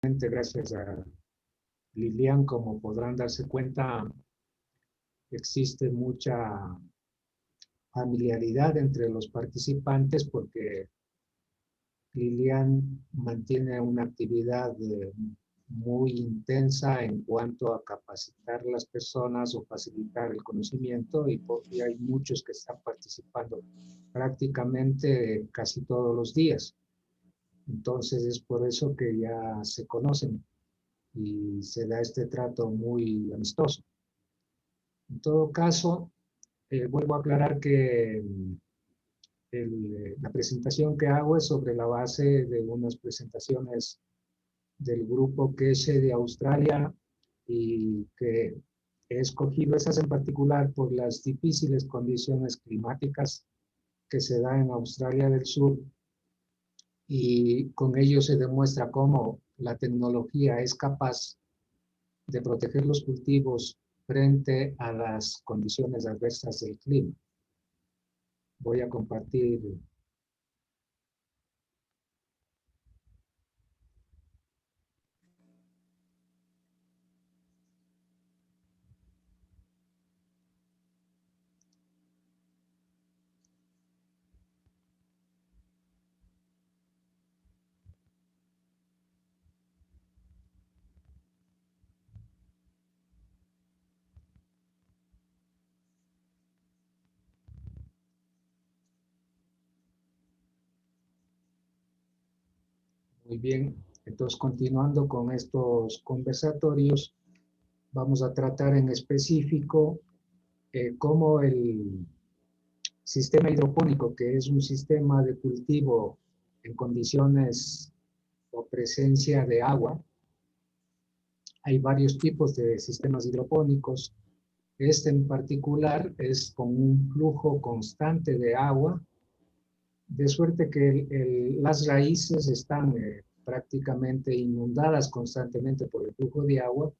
Gracias a Lilian, como podrán darse cuenta, existe mucha familiaridad entre los participantes porque Lilian mantiene una actividad muy intensa en cuanto a capacitar a las personas o facilitar el conocimiento y hay muchos que están participando prácticamente casi todos los días. Entonces es por eso que ya se conocen y se da este trato muy amistoso. En todo caso, vuelvo a aclarar que la presentación que hago es sobre la base de unas presentaciones del grupo Keshe de Australia y que he escogido esas en particular por las difíciles condiciones climáticas que se dan en Australia del Sur y con ello se demuestra cómo la tecnología es capaz de proteger los cultivos frente a las condiciones adversas del clima. Voy a compartir. Muy bien, entonces continuando con estos conversatorios, vamos a tratar en específico cómo el sistema hidropónico, que es un sistema de cultivo en condiciones o presencia de agua. Hay varios tipos de sistemas hidropónicos. Este en particular es con un flujo constante de agua, de suerte que las raíces están prácticamente inundadas constantemente por el flujo de agua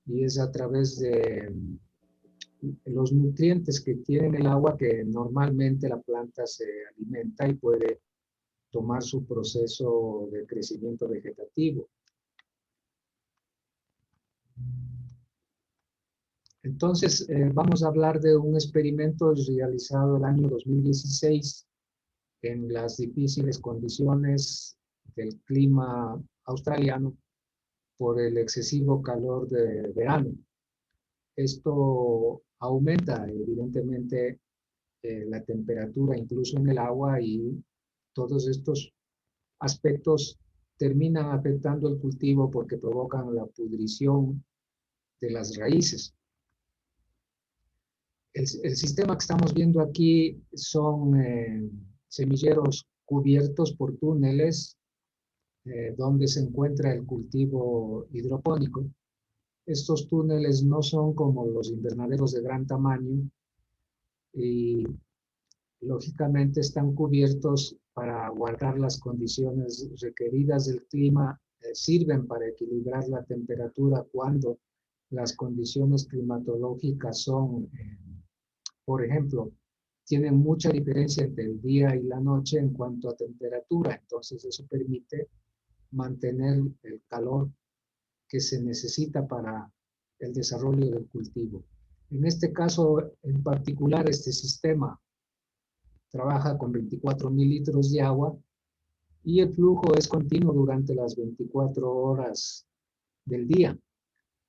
y es a través de los nutrientes que tiene el agua que normalmente la planta se alimenta y puede tomar su proceso de crecimiento vegetativo. Entonces, vamos a hablar de un experimento realizado el año 2016 en las difíciles condiciones del clima australiano por el excesivo calor de verano. Esto aumenta evidentemente la temperatura incluso en el agua y todos estos aspectos terminan afectando el cultivo porque provocan la pudrición de las raíces. El sistema que estamos viendo aquí son semilleros cubiertos por túneles donde se encuentra el cultivo hidropónico. Estos túneles no son como los invernaderos de gran tamaño y lógicamente están cubiertos para guardar las condiciones requeridas del clima, sirven para equilibrar la temperatura cuando las condiciones climatológicas son, por ejemplo, tienen mucha diferencia entre el día y la noche en cuanto a temperatura, entonces eso permite mantener el calor que se necesita para el desarrollo del cultivo. En este caso en particular, este sistema trabaja con 24,000 litros de agua y el flujo es continuo durante las 24 horas del día.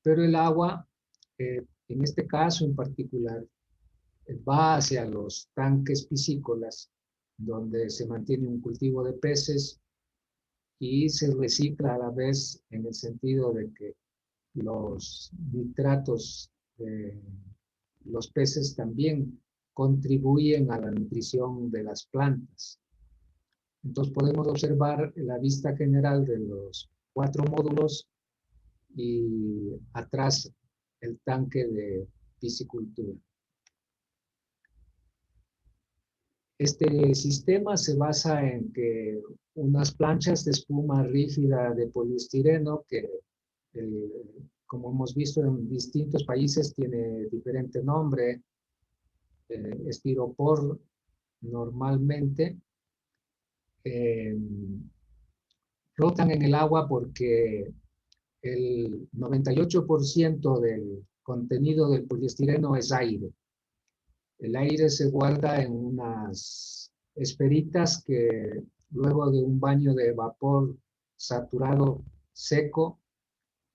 Pero el agua, en este caso en particular, va hacia los tanques piscícolas, donde se mantiene un cultivo de peces y se recicla a la vez en el sentido de que los nitratos de los peces también contribuyen a la nutrición de las plantas. Entonces podemos observar la vista general de los 4 módulos y atrás el tanque de piscicultura. Este sistema se basa en que unas planchas de espuma rígida de poliestireno que, como hemos visto en distintos países, tiene diferente nombre, estiropor normalmente, Flotan en el agua porque el 98% del contenido del poliestireno es aire. El aire se guarda en unas esferitas que luego de un baño de vapor saturado seco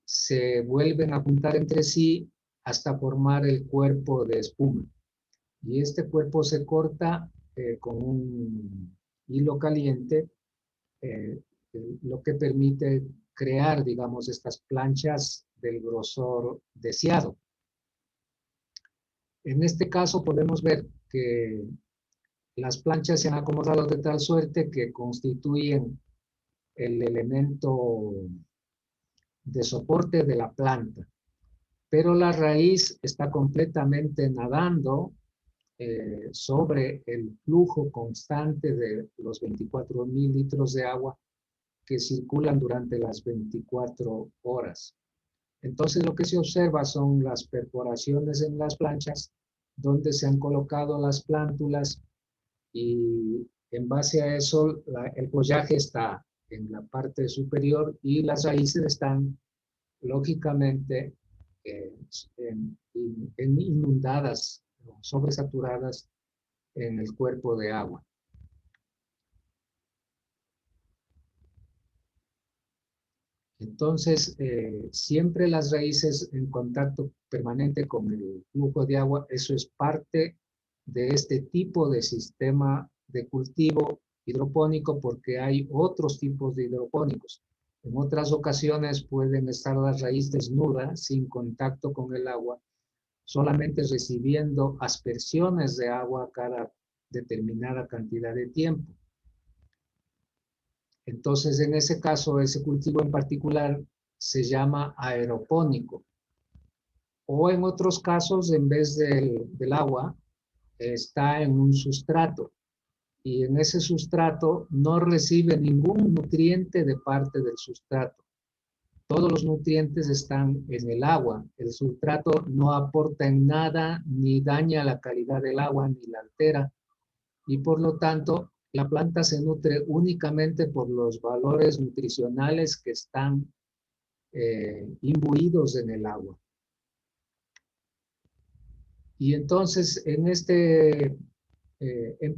se vuelven a juntar entre sí hasta formar el cuerpo de espuma. Y este cuerpo se corta con un hilo caliente, eh, lo que permite crear, digamos, estas planchas del grosor deseado. En este caso podemos ver que las planchas se han acomodado de tal suerte que constituyen el elemento de soporte de la planta, pero la raíz está completamente nadando sobre el flujo constante de los 24.000 litros de agua que circulan durante las 24 horas. Entonces lo que se observa son las perforaciones en las planchas donde se han colocado las plántulas y en base a eso el follaje está en la parte superior y las raíces están lógicamente eh, inundadas, sobresaturadas en el cuerpo de agua. Entonces, siempre las raíces en contacto permanente con el flujo de agua, eso es parte de este tipo de sistema de cultivo hidropónico porque hay otros tipos de hidropónicos. En otras ocasiones pueden estar las raíces desnudas, sin contacto con el agua, solamente recibiendo aspersiones de agua cada determinada cantidad de tiempo. Entonces, en ese caso, ese cultivo en particular se llama aeropónico. O en otros casos, en vez del agua, está en un sustrato. Y en ese sustrato no recibe ningún nutriente de parte del sustrato. Todos los nutrientes están en el agua. El sustrato no aporta en nada, ni daña la calidad del agua, ni la altera. Y por lo tanto, la planta se nutre únicamente por los valores nutricionales que están imbuidos en el agua. Y entonces, en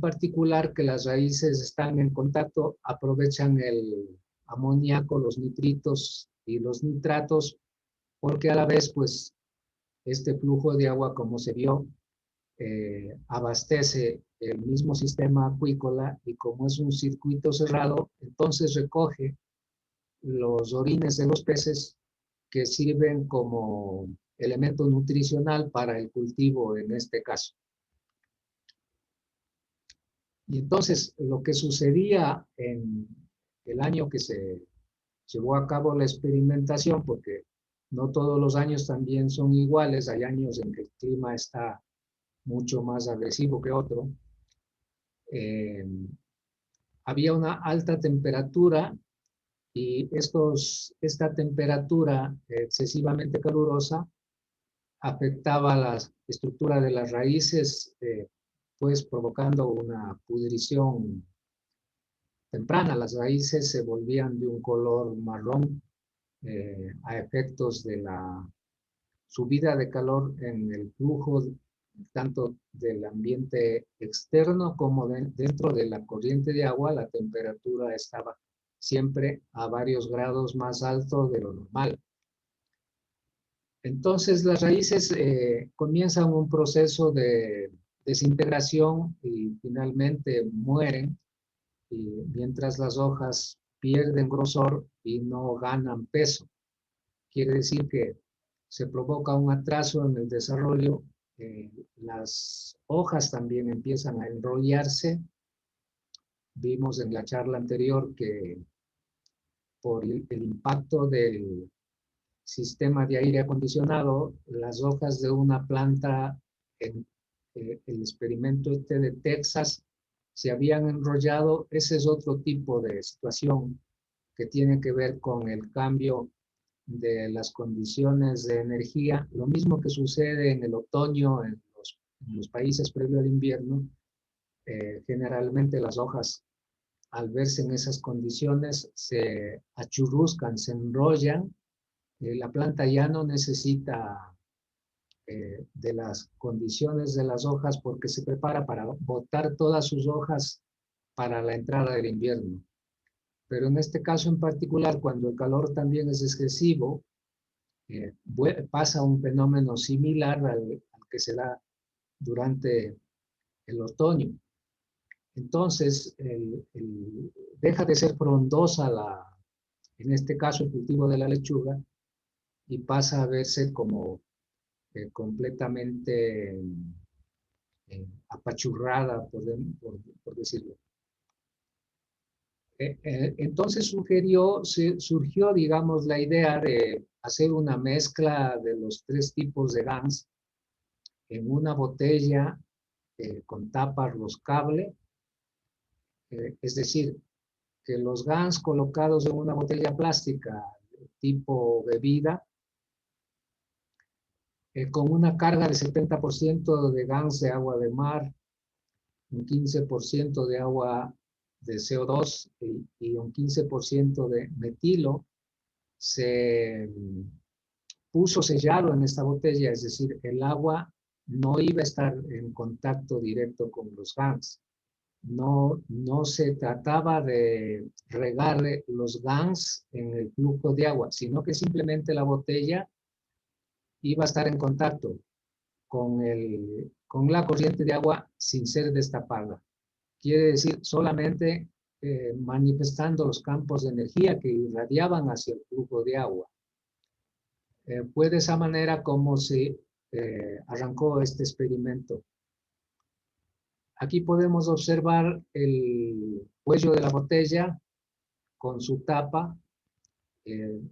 particular, que las raíces están en contacto, aprovechan el amoníaco, los nitritos y los nitratos, porque a la vez, pues, este flujo de agua, como se vio, abastece el mismo sistema acuícola y como es un circuito cerrado, entonces recoge los orines de los peces que sirven como elemento nutricional para el cultivo en este caso. Y entonces lo que sucedía en el año que se llevó a cabo la experimentación, porque no todos los años también son iguales, hay años en que el clima está mucho más agresivo que otro, había una alta temperatura y esta temperatura excesivamente calurosa afectaba la estructura de las raíces, pues provocando una pudrición temprana. Las raíces se volvían de un color marrón a efectos de la subida de calor en el flujo tanto del ambiente externo como dentro de la corriente de agua. La temperatura estaba siempre a varios grados más alto de lo normal. Entonces las raíces comienzan un proceso de desintegración y finalmente mueren, y mientras las hojas pierden grosor y no ganan peso. Quiere decir que se provoca un atraso en el desarrollo, las hojas también empiezan a enrollarse. Vimos en la charla anterior que por el impacto del sistema de aire acondicionado, las hojas de una planta en el experimento este de Texas se habían enrollado. Ese es otro tipo de situación que tiene que ver con el cambio de las condiciones de energía, lo mismo que sucede en el otoño en los países previo al invierno. Generalmente las hojas al verse en esas condiciones, se achurruscan, se enrollan. La planta ya no necesita de las condiciones de las hojas porque se prepara para botar todas sus hojas para la entrada del invierno. Pero en este caso en particular, cuando el calor también es excesivo, pasa un fenómeno similar al que se da durante el otoño. Entonces, deja de ser frondosa en este caso el cultivo de la lechuga, y pasa a verse como completamente apachurrada, por decirlo. Entonces surgió, digamos, la idea de hacer una mezcla de los tres tipos de gans en una botella con tapa roscable, es decir, que los gans colocados en una botella plástica tipo bebida, con una carga de 70% de gans de agua de mar, un 15% de agua de CO2 y un 15% de metilo, se puso sellado en esta botella, es decir, el agua no iba a estar en contacto directo con los gans. No se trataba de regarle los gans en el flujo de agua, sino que simplemente la botella iba a estar en contacto con la corriente de agua sin ser destapada. Quiere decir solamente manifestando los campos de energía que irradiaban hacia el flujo de agua. Fue de esa manera como se arrancó este experimento. Aquí podemos observar el cuello de la botella con su tapa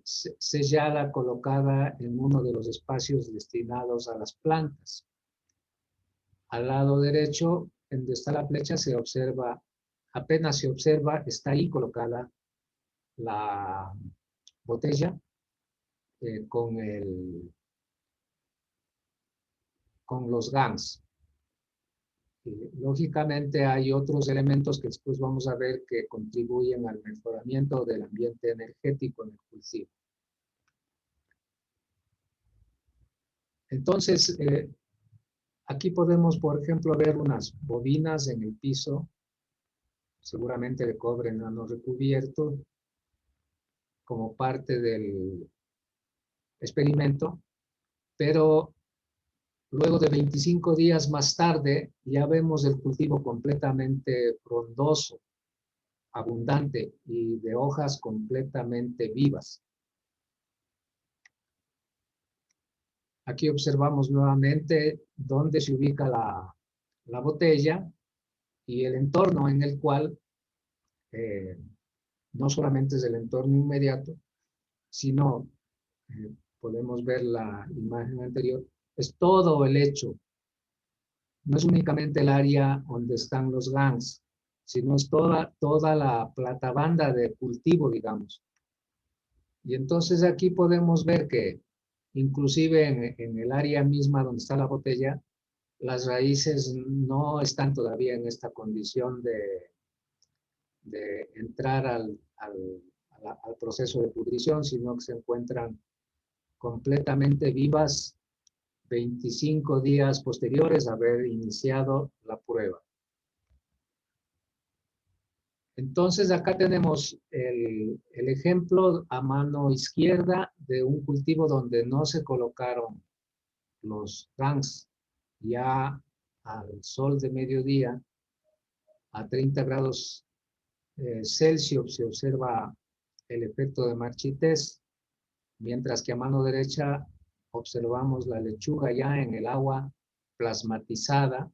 sellada, colocada en uno de los espacios destinados a las plantas. Al lado derecho, donde está la flecha, se observa, apenas se observa, está ahí colocada la botella con los gans. Lógicamente hay otros elementos que después vamos a ver que contribuyen al mejoramiento del ambiente energético en el cultivo. Entonces, aquí podemos, por ejemplo, ver unas bobinas en el piso, seguramente de cobre nano recubierto, como parte del experimento, pero luego de 25 días más tarde ya vemos el cultivo completamente frondoso, abundante y de hojas completamente vivas. Aquí observamos nuevamente dónde se ubica la botella y el entorno en el cual no solamente es el entorno inmediato, sino, podemos ver la imagen anterior, es todo el hecho. No es únicamente el área donde están los gans, sino es toda la platabanda de cultivo, digamos. Y entonces aquí podemos ver que inclusive en el área misma donde está la botella, las raíces no están todavía en esta condición de entrar al proceso de pudrición, sino que se encuentran completamente vivas 25 días posteriores a haber iniciado la prueba. Entonces acá tenemos el ejemplo a mano izquierda de un cultivo donde no se colocaron los gans. Ya al sol de mediodía, a 30 grados Celsius, se observa el efecto de marchitez, mientras que a mano derecha observamos la lechuga ya en el agua plasmatizada,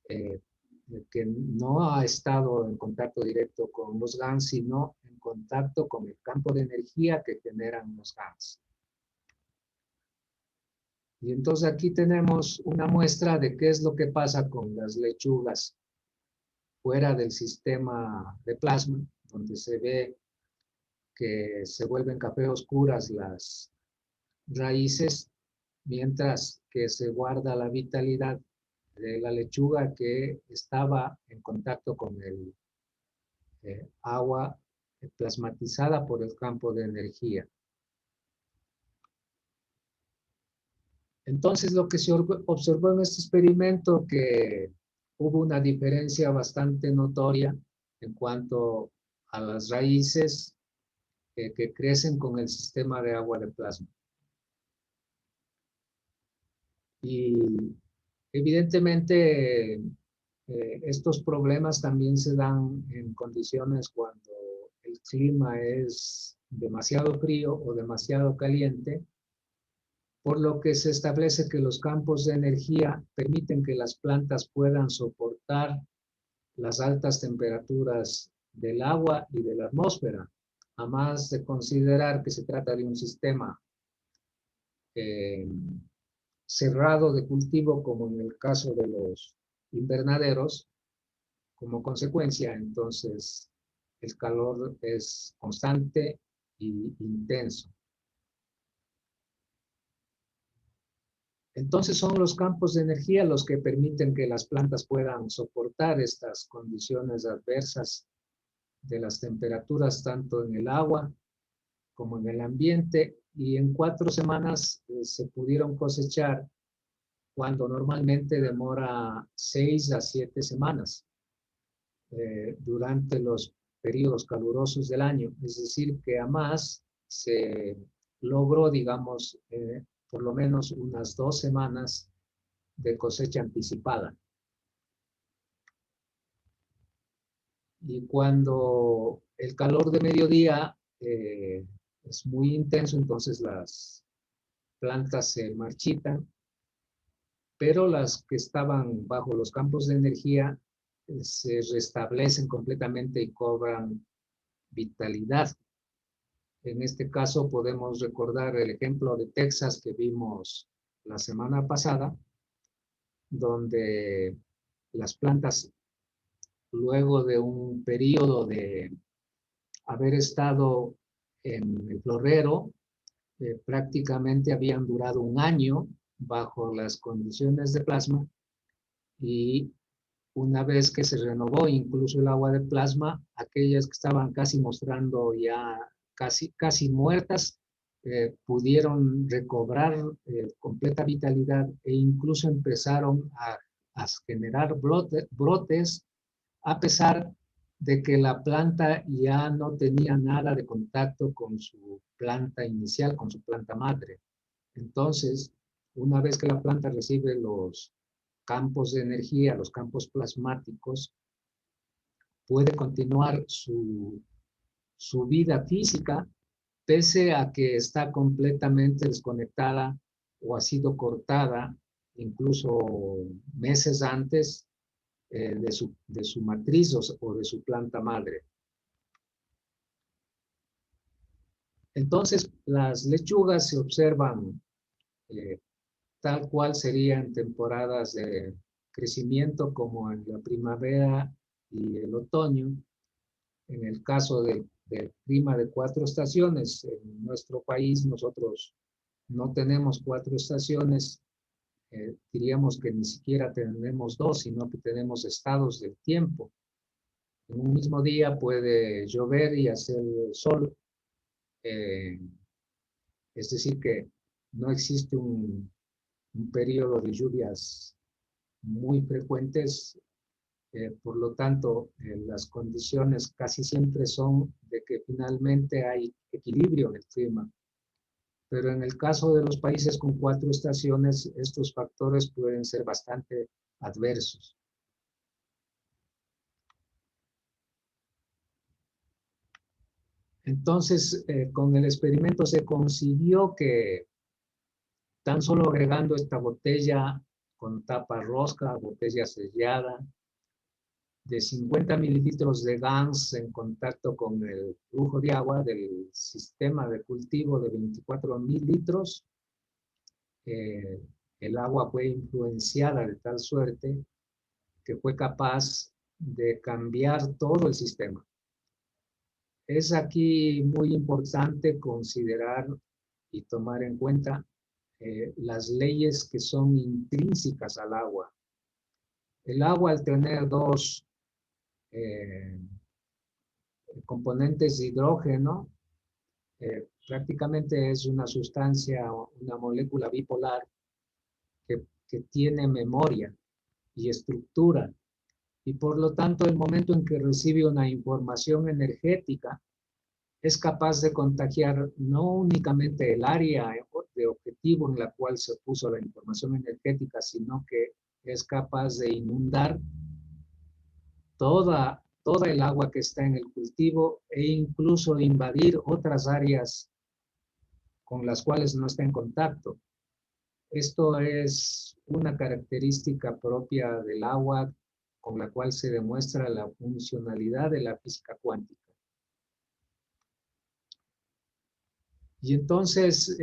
que no ha estado en contacto directo con los gans, sino en contacto con el campo de energía que generan los gans. Y entonces aquí tenemos una muestra de qué es lo que pasa con las lechugas fuera del sistema de plasma, donde se ve que se vuelven café oscuras las raíces, mientras que se guarda la vitalidad de la lechuga que estaba en contacto con agua plasmatizada por el campo de energía. Entonces, lo que se observó en este experimento, que hubo una diferencia bastante notoria en cuanto a las raíces que crecen con el sistema de agua de plasma. Y evidentemente estos problemas también se dan en condiciones cuando el clima es demasiado frío o demasiado caliente, por lo que se establece que los campos de energía permiten que las plantas puedan soportar las altas temperaturas del agua y de la atmósfera, a más de considerar que se trata de un sistema eh, cerrado de cultivo, como en el caso de los invernaderos. Como consecuencia, entonces, el calor es constante y intenso. Entonces son los campos de energía los que permiten que las plantas puedan soportar estas condiciones adversas de las temperaturas tanto en el agua como en el ambiente, y en 4 semanas se pudieron cosechar cuando normalmente demora 6 a 7 semanas durante los periodos calurosos del año. Es decir, que a más se logró, digamos, por lo menos unas 2 semanas de cosecha anticipada. Y cuando el calor de mediodía es muy intenso, entonces las plantas se marchitan, pero las que estaban bajo los campos de energía se restablecen completamente y cobran vitalidad. En este caso podemos recordar el ejemplo de Texas que vimos la semana pasada, donde las plantas, luego de un periodo de haber estado en el florero, prácticamente habían durado un año bajo las condiciones de plasma, y una vez que se renovó incluso el agua de plasma, aquellas que estaban casi mostrando ya casi muertas, pudieron recobrar completa vitalidad e incluso empezaron a generar brotes, a pesar de que la planta ya no tenía nada de contacto con su planta inicial, con su planta madre. Entonces, una vez que la planta recibe los campos de energía, los campos plasmáticos, puede continuar su vida física, pese a que está completamente desconectada o ha sido cortada incluso meses antes de su matriz o de su planta madre. Entonces, las lechugas se observan tal cual serían temporadas de crecimiento como en la primavera y el otoño. En el caso del clima de 4 estaciones, en nuestro país nosotros no tenemos 4 estaciones, diríamos que ni siquiera tenemos 2, sino que tenemos estados del tiempo. En un mismo día puede llover y hacer sol, eh, es decir que no existe un periodo de lluvias muy frecuentes, por lo tanto, las condiciones casi siempre son de que finalmente hay equilibrio en el clima. Pero en el caso de los países con 4 estaciones, estos factores pueden ser bastante adversos. Entonces, con el experimento se consiguió que tan solo agregando esta botella con tapa rosca, botella sellada, de 50 mililitros de GANS en contacto con el flujo de agua del sistema de cultivo de 24.000 litros, el agua fue influenciada de tal suerte que fue capaz de cambiar todo el sistema. Es aquí muy importante considerar y tomar en cuenta las leyes que son intrínsecas al agua. El agua, al tener dos componentes de hidrógeno. Prácticamente es una sustancia, una molécula bipolar que tiene memoria y estructura. Y por lo tanto, el momento en que recibe una información energética, es capaz de contagiar no únicamente el área de objetivo en la cual se puso la información energética, sino que es capaz de inundar toda el agua que está en el cultivo e incluso invadir otras áreas con las cuales no está en contacto. Esto es una característica propia del agua con la cual se demuestra la funcionalidad de la física cuántica. Y entonces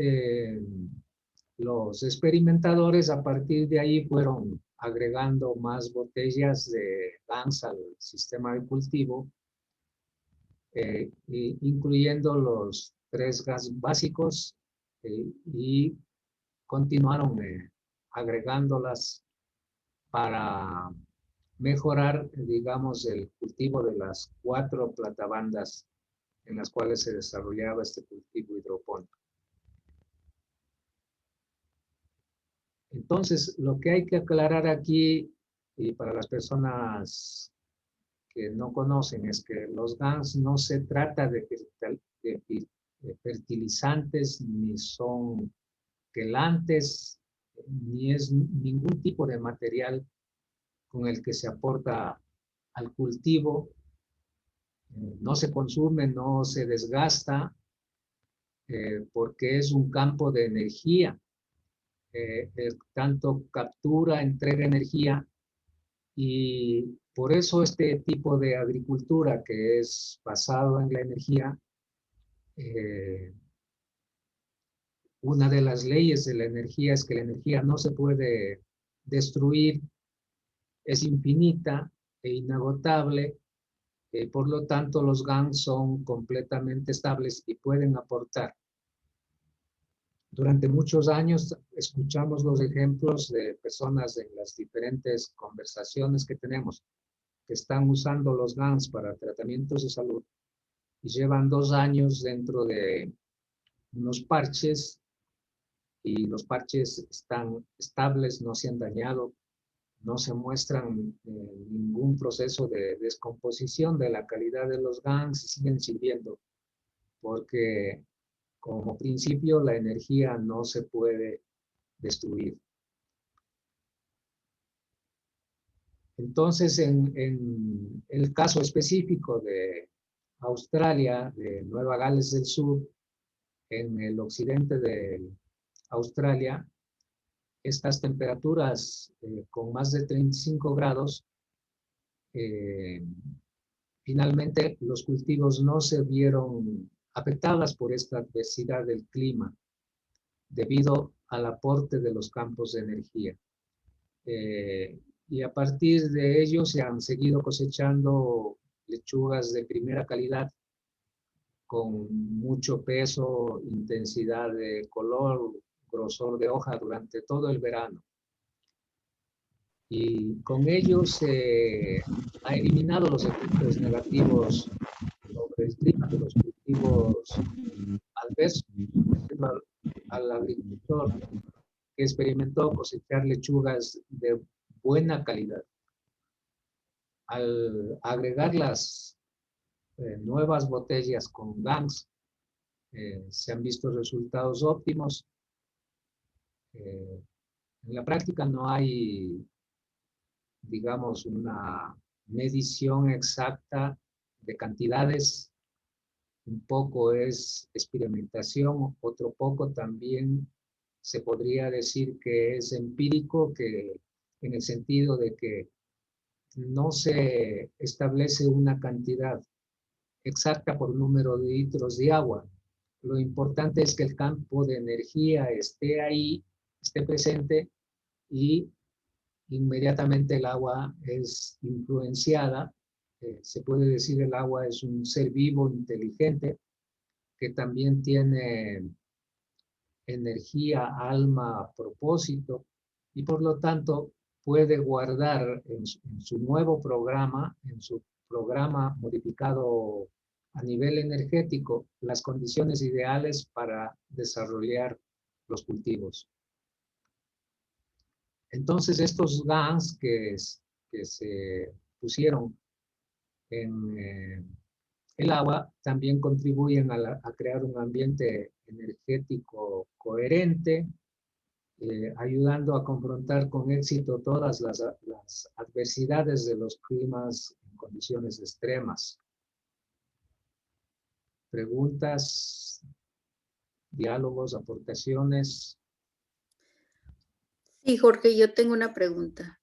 los experimentadores a partir de ahí fueron agregando más botellas de GANS al sistema de cultivo, incluyendo los 3 gas básicos, y continuaron agregándolas para mejorar, digamos, el cultivo de las 4 platabandas en las cuales se desarrollaba este cultivo hidropónico. Entonces, lo que hay que aclarar aquí, y para las personas que no conocen, es que los GANs no se trata de fertilizantes, ni son quelantes, ni es ningún tipo de material con el que se aporta al cultivo. No se consume, no se desgasta, porque es un campo de energía. Tanto captura, entrega energía, y por eso este tipo de agricultura que es basado en la energía, una de las leyes de la energía es que la energía no se puede destruir, es infinita e inagotable. Por lo tanto, los GANs son completamente estables y pueden aportar. Durante muchos años escuchamos los ejemplos de personas en las diferentes conversaciones que tenemos que están usando los GANs para tratamientos de salud y llevan 2 años dentro de unos parches, y los parches están estables, no se han dañado, no se muestran ningún proceso de descomposición de la calidad de los GANs, y siguen sirviendo, porque como principio la energía no se puede destruir. Entonces, en el caso específico de Australia, de Nueva Gales del Sur, en el occidente de Australia, estas temperaturas con más de 35 grados, finalmente los cultivos no se vieron afectadas por esta adversidad del clima debido al aporte de los campos de energía. Y a partir de ello se han seguido cosechando lechugas de primera calidad con mucho peso, intensidad de color, grosor de hoja durante todo el verano. Y con ello se ha eliminado los efectos negativos sobre el clima de los cultivos adversos al agricultor que experimentó cosechar lechugas de buena calidad. Al agregar las nuevas botellas con GANs, se han visto resultados óptimos. En la práctica no hay, digamos, una medición exacta de cantidades. Un poco es experimentación, otro poco también se podría decir que es empírico, que en el sentido de que no se establece una cantidad exacta por número de litros de agua. Lo importante es que el campo de energía esté ahí, esté presente, y inmediatamente el agua es influenciada. Se puede decir el agua es un ser vivo inteligente que también tiene energía, alma, propósito, y por lo tanto puede guardar en su nuevo programa, en su programa modificado a nivel energético las condiciones ideales para desarrollar los cultivos. Entonces estos GANs que se pusieron en el agua también contribuyen a crear un ambiente energético coherente, ayudando a confrontar con éxito todas las adversidades de los climas en condiciones extremas. Preguntas, diálogos, aportaciones. Sí, Jorge, yo tengo una pregunta.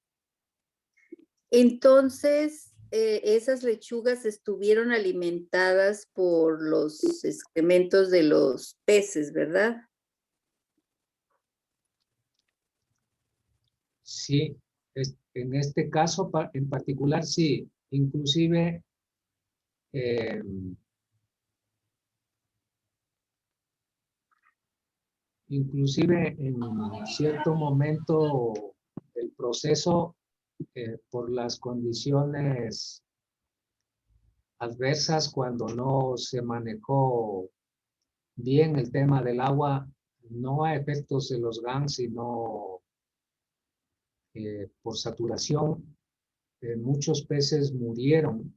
Entonces, esas lechugas estuvieron alimentadas por los excrementos de los peces, ¿verdad? Sí, en este caso en particular sí, inclusive eh, en cierto momento el proceso por las condiciones adversas, cuando no se manejó bien el tema del agua, no a efectos de los GAN, sino por saturación, muchos peces murieron,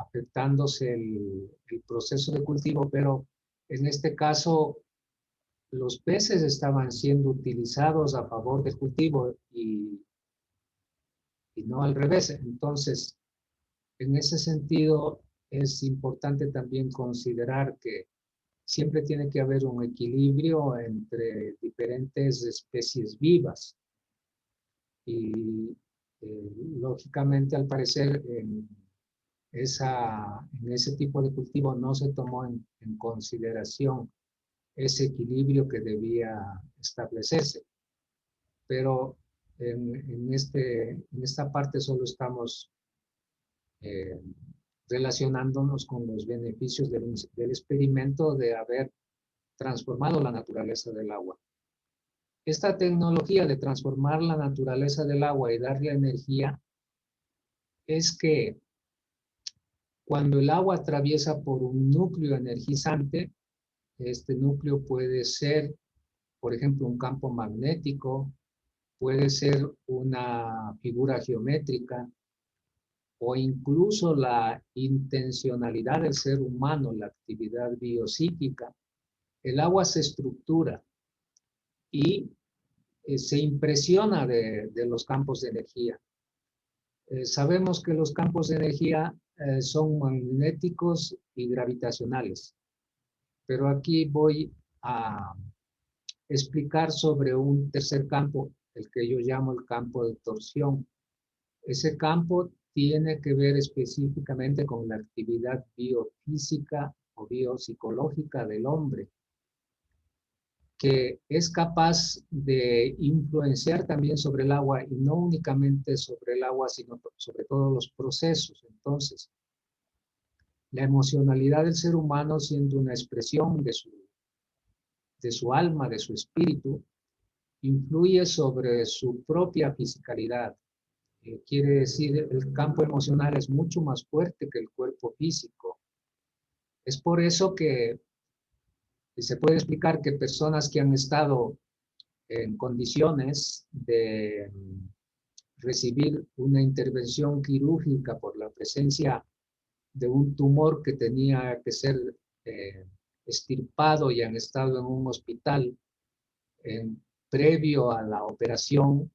afectándose el proceso de cultivo, pero en este caso los peces estaban siendo utilizados a favor del cultivo y no al revés. Entonces, en ese sentido, es importante también considerar que siempre tiene que haber un equilibrio entre diferentes especies vivas. Y lógicamente, al parecer, en ese tipo de cultivo no se tomó en consideración ese equilibrio que debía establecerse. Pero en esta parte solo estamos eh, relacionándonos con los beneficios del experimento de haber transformado la naturaleza del agua. Esta tecnología de transformar la naturaleza del agua y darle energía es que cuando el agua atraviesa por un núcleo energizante, este núcleo puede ser, por ejemplo, un campo magnético, puede ser una figura geométrica o incluso la intencionalidad del ser humano, la actividad biopsíquica. El agua se estructura y se impresiona de los campos de energía. Sabemos que los campos de energía son magnéticos y gravitacionales, pero aquí voy a explicar sobre un tercer campo, el que yo llamo el campo de torsión. Ese campo tiene que ver específicamente con la actividad biofísica o biopsicológica del hombre, que es capaz de influenciar también sobre el agua, y no únicamente sobre el agua, sino sobre todos los procesos. Entonces, la emocionalidad del ser humano, siendo una expresión de su alma, de su espíritu, influye sobre su propia fisicalidad. Quiere decir, el campo emocional es mucho más fuerte que el cuerpo físico. Es por eso que se puede explicar que personas que han estado en condiciones de recibir una intervención quirúrgica por la presencia de un tumor que tenía que ser extirpado y han estado en un hospital previo a la operación,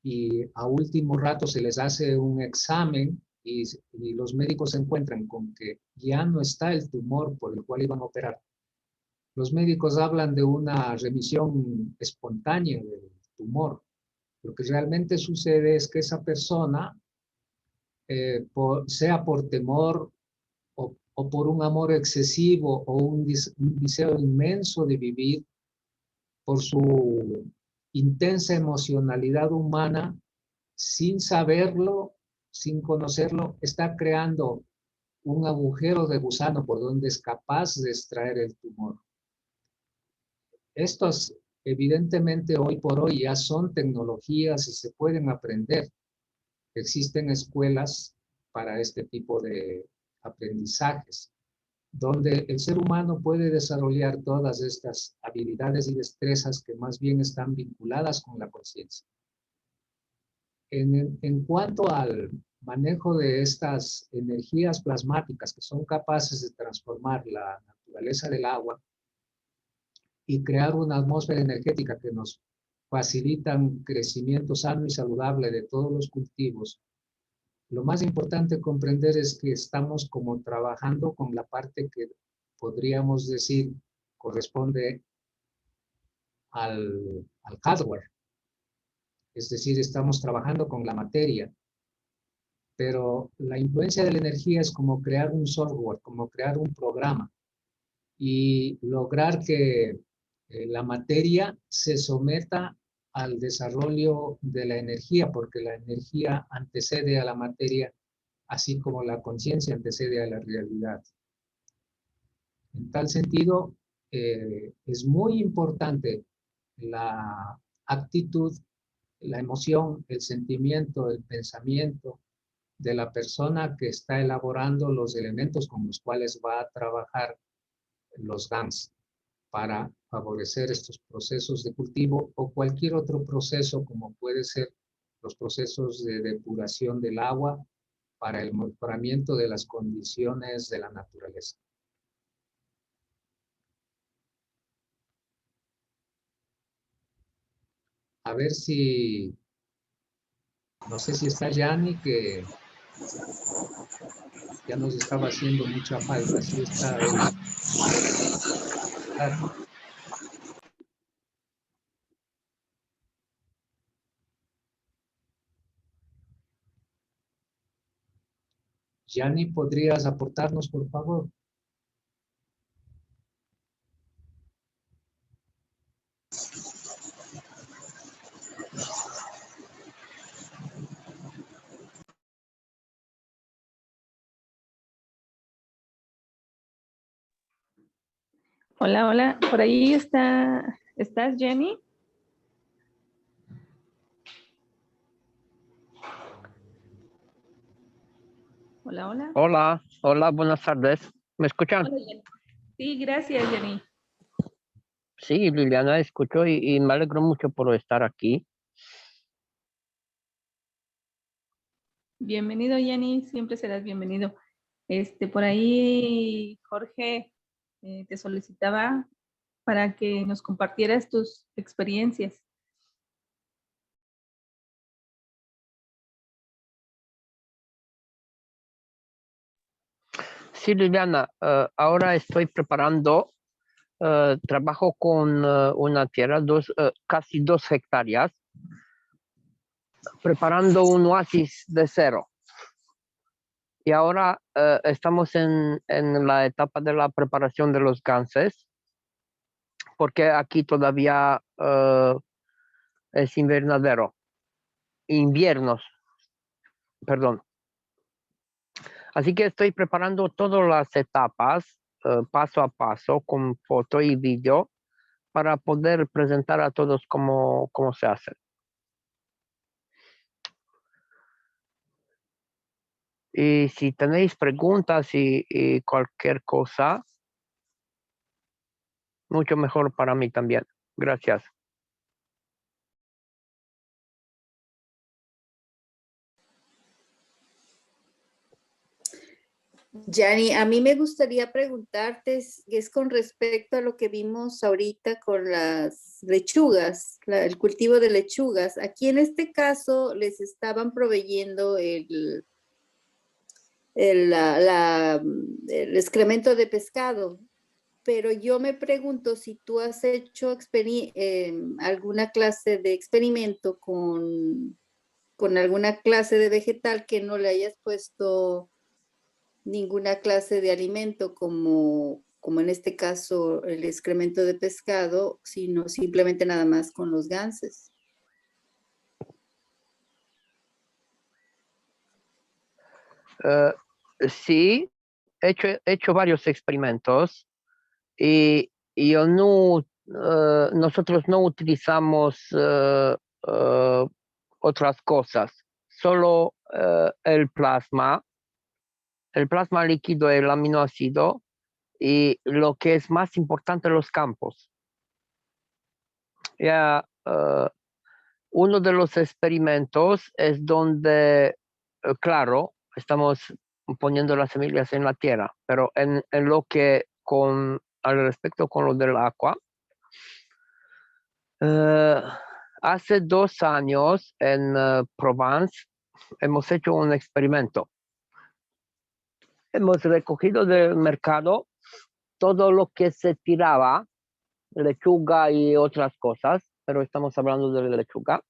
y a último rato se les hace un examen y los médicos se encuentran con que ya no está el tumor por el cual iban a operar. Los médicos hablan de una remisión espontánea del tumor. Lo que realmente sucede es que esa persona, sea por temor o por un amor excesivo o un deseo inmenso de vivir, por su intensa emocionalidad humana, sin saberlo, sin conocerlo, está creando un agujero de gusano por donde es capaz de extraer el tumor. Estos, evidentemente, hoy por hoy ya son tecnologías y se pueden aprender. Existen escuelas para este tipo de aprendizajes. donde el ser humano puede desarrollar todas estas habilidades y destrezas que más bien están vinculadas con la conciencia. En cuanto al manejo de estas energías plasmáticas que son capaces de transformar la naturaleza del agua y crear una atmósfera energética que nos facilita un crecimiento sano y saludable de todos los cultivos, lo más importante comprender es que estamos como trabajando con la parte que podríamos decir corresponde al hardware. Es decir, estamos trabajando con la materia, pero la influencia de la energía es como crear un software, como crear un programa y lograr que la materia se someta al desarrollo de la energía, porque la energía antecede a la materia, así como la conciencia antecede a la realidad. En tal sentido, es muy importante la actitud, la emoción, el sentimiento, el pensamiento de la persona que está elaborando los elementos con los cuales va a trabajar los GANs para favorecer estos procesos de cultivo o cualquier otro proceso como puede ser los procesos de depuración del agua para el mejoramiento de las condiciones de la naturaleza. A ver si, no sé si está Yanni, que ya nos estaba haciendo mucha falta. Si está él. Yanni, ¿podrías aportarnos, por favor? Hola, hola. Por ahí ¿estás, Jenny? Hola, hola. Hola, hola, buenas tardes. ¿Me escuchan? Hola, Jenny. Sí, gracias, Jenny. Sí, Liliana, escucho y me alegro mucho por estar aquí. Bienvenido, Jenny. Siempre serás bienvenido. Por ahí, Jorge, te solicitaba para que nos compartieras tus experiencias. Sí, Liliana, ahora estoy preparando, trabajo con una tierra, casi 2 hectáreas, preparando un oasis de cero. Y ahora estamos en la etapa de la preparación de los ganses, porque aquí todavía es inviernos, perdón. Así que estoy preparando todas las etapas, paso a paso, con foto y vídeo, para poder presentar a todos cómo se hace. Y si tenéis preguntas y cualquier cosa, mucho mejor para mí también. Gracias. Yani, a mí me gustaría preguntarte, es con respecto a lo que vimos ahorita con las lechugas, el cultivo de lechugas. Aquí en este caso les estaban proveyendo el excremento de pescado, pero yo me pregunto si tú has hecho alguna clase de experimento con alguna clase de vegetal que no le hayas puesto ninguna clase de alimento como en este caso el excremento de pescado, sino simplemente nada más con los ganses. Sí, he hecho varios experimentos y yo no, nosotros no utilizamos otras cosas, solo el plasma líquido, el aminoácido y lo que es más importante, los campos. Ya, uno de los experimentos es donde, claro, estamos poniendo las semillas en la tierra, pero en lo que al respecto con lo del agua, hace 2 años en Provence hemos hecho un experimento. Hemos recogido del mercado todo lo que se tiraba, lechuga y otras cosas, pero estamos hablando de lechuga.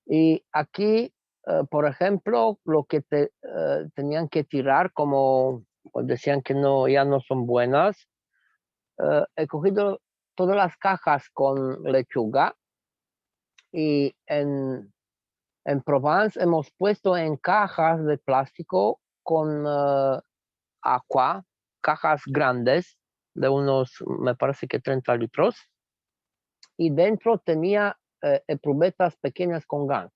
Y aquí, por ejemplo, lo que tenían que tirar, como decían que ya no son buenas, he cogido todas las cajas con lechuga y en Provence hemos puesto en cajas de plástico con agua, cajas grandes de unos, me parece que 30 litros, y dentro tenía probetas pequeñas con gas.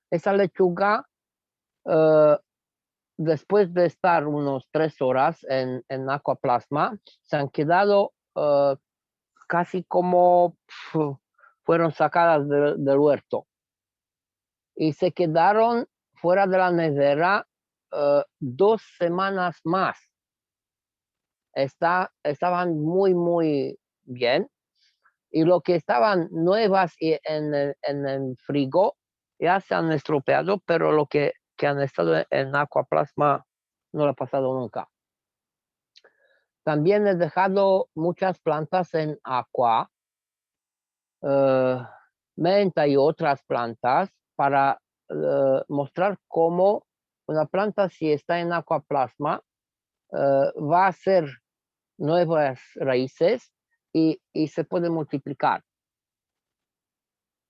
Esa lechuga, después de estar unos 3 horas en aquaplasma, se han quedado casi como fueron sacadas del huerto. Y se quedaron fuera de la nevera 2 semanas más. Estaban muy, muy bien. Y lo que estaban nuevas en el frigo ya se han estropeado, pero lo que han estado en aquaplasma no lo ha pasado nunca. También he dejado muchas plantas en agua, menta y otras plantas, para mostrar cómo una planta, si está en aquaplasma, va a hacer nuevas raíces y se puede multiplicar.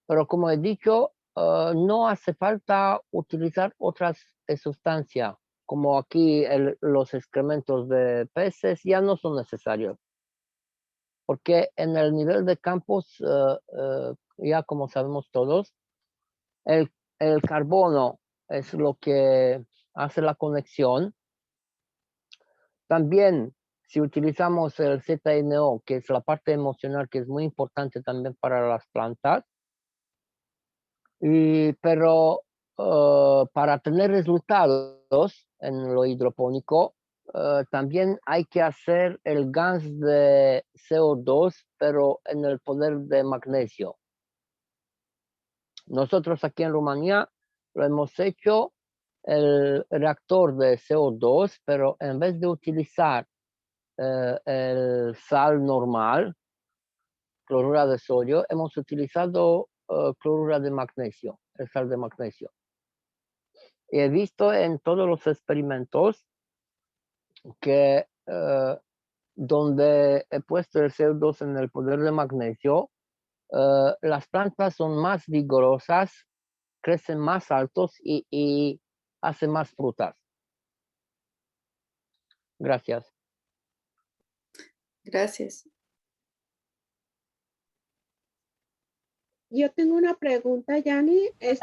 Pero como he dicho, no hace falta utilizar otras sustancias, como aquí los excrementos de peces ya no son necesarios. Porque en el nivel de campos, ya como sabemos todos, el carbono es lo que hace la conexión. También, si utilizamos el ZNO, que es la parte emocional, que es muy importante también para las plantas, pero para tener resultados en lo hidropónico, también hay que hacer el gas de CO2, pero en el poder de magnesio. Nosotros aquí en Rumanía lo hemos hecho el reactor de CO2, pero en vez de utilizar el sal normal, clorura de sodio, hemos utilizado clorura de magnesio, el sal de magnesio. Y he visto en todos los experimentos que donde he puesto el CO2 en el poder de magnesio, las plantas son más vigorosas, crecen más altos y hacen más frutas. Gracias. Gracias. Yo tengo una pregunta, Yani. ¿Qué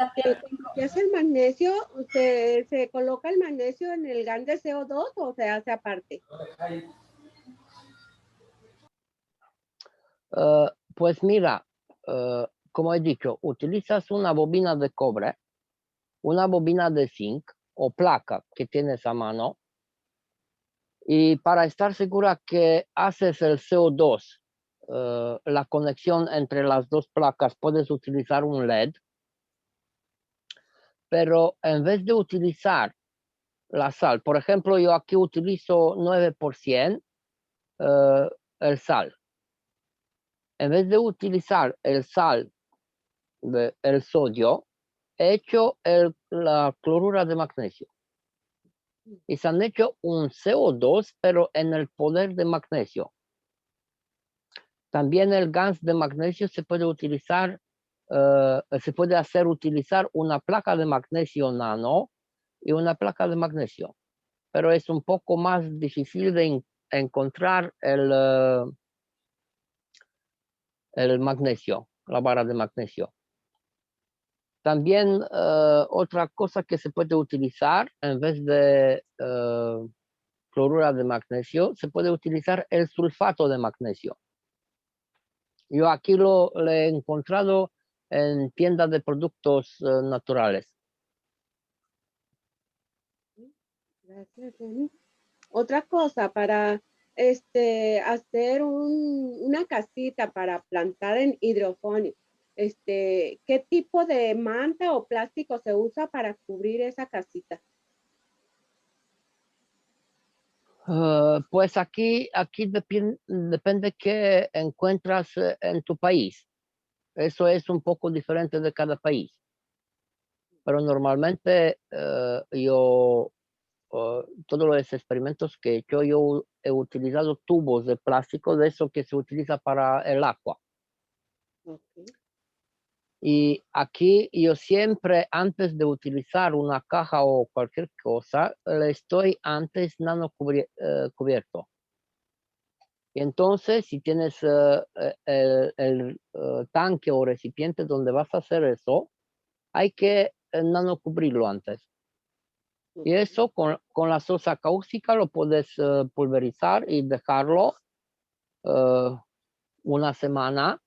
es el magnesio? ¿Se coloca el magnesio en el gas de CO2 o se hace aparte? Pues mira, como he dicho, utilizas una bobina de cobre, una bobina de zinc o placa que tienes a mano, y para estar segura que haces el CO2, la conexión entre las dos placas, puedes utilizar un LED, pero en vez de utilizar la sal, por ejemplo, yo aquí utilizo 9% el sal. En vez de utilizar el sal, el sodio, he hecho la clorura de magnesio. Y se han hecho un CO2, pero en el poder de magnesio. También el gas de magnesio se puede utilizar, se puede hacer utilizar una placa de magnesio nano y una placa de magnesio. Pero es un poco más difícil de encontrar el magnesio, la barra de magnesio. También otra cosa que se puede utilizar en vez de cloruro de magnesio, se puede utilizar el sulfato de magnesio. Yo aquí lo he encontrado en tiendas de productos naturales. Gracias, Jenny. Otra cosa, para hacer una casita para plantar en hidroponía, ¿qué tipo de manta o plástico se usa para cubrir esa casita? Pues aquí depende qué encuentras en tu país. Eso es un poco diferente de cada país. Pero normalmente todos los experimentos que he hecho, yo he utilizado tubos de plástico de eso que se utiliza para el agua. Okay. Y aquí yo siempre, antes de utilizar una caja o cualquier cosa, le estoy antes cubierto. Y entonces, si tienes el tanque o recipiente donde vas a hacer eso, hay que nano cubrirlo antes. Y eso con la sosa cáustica lo puedes pulverizar y dejarlo una semana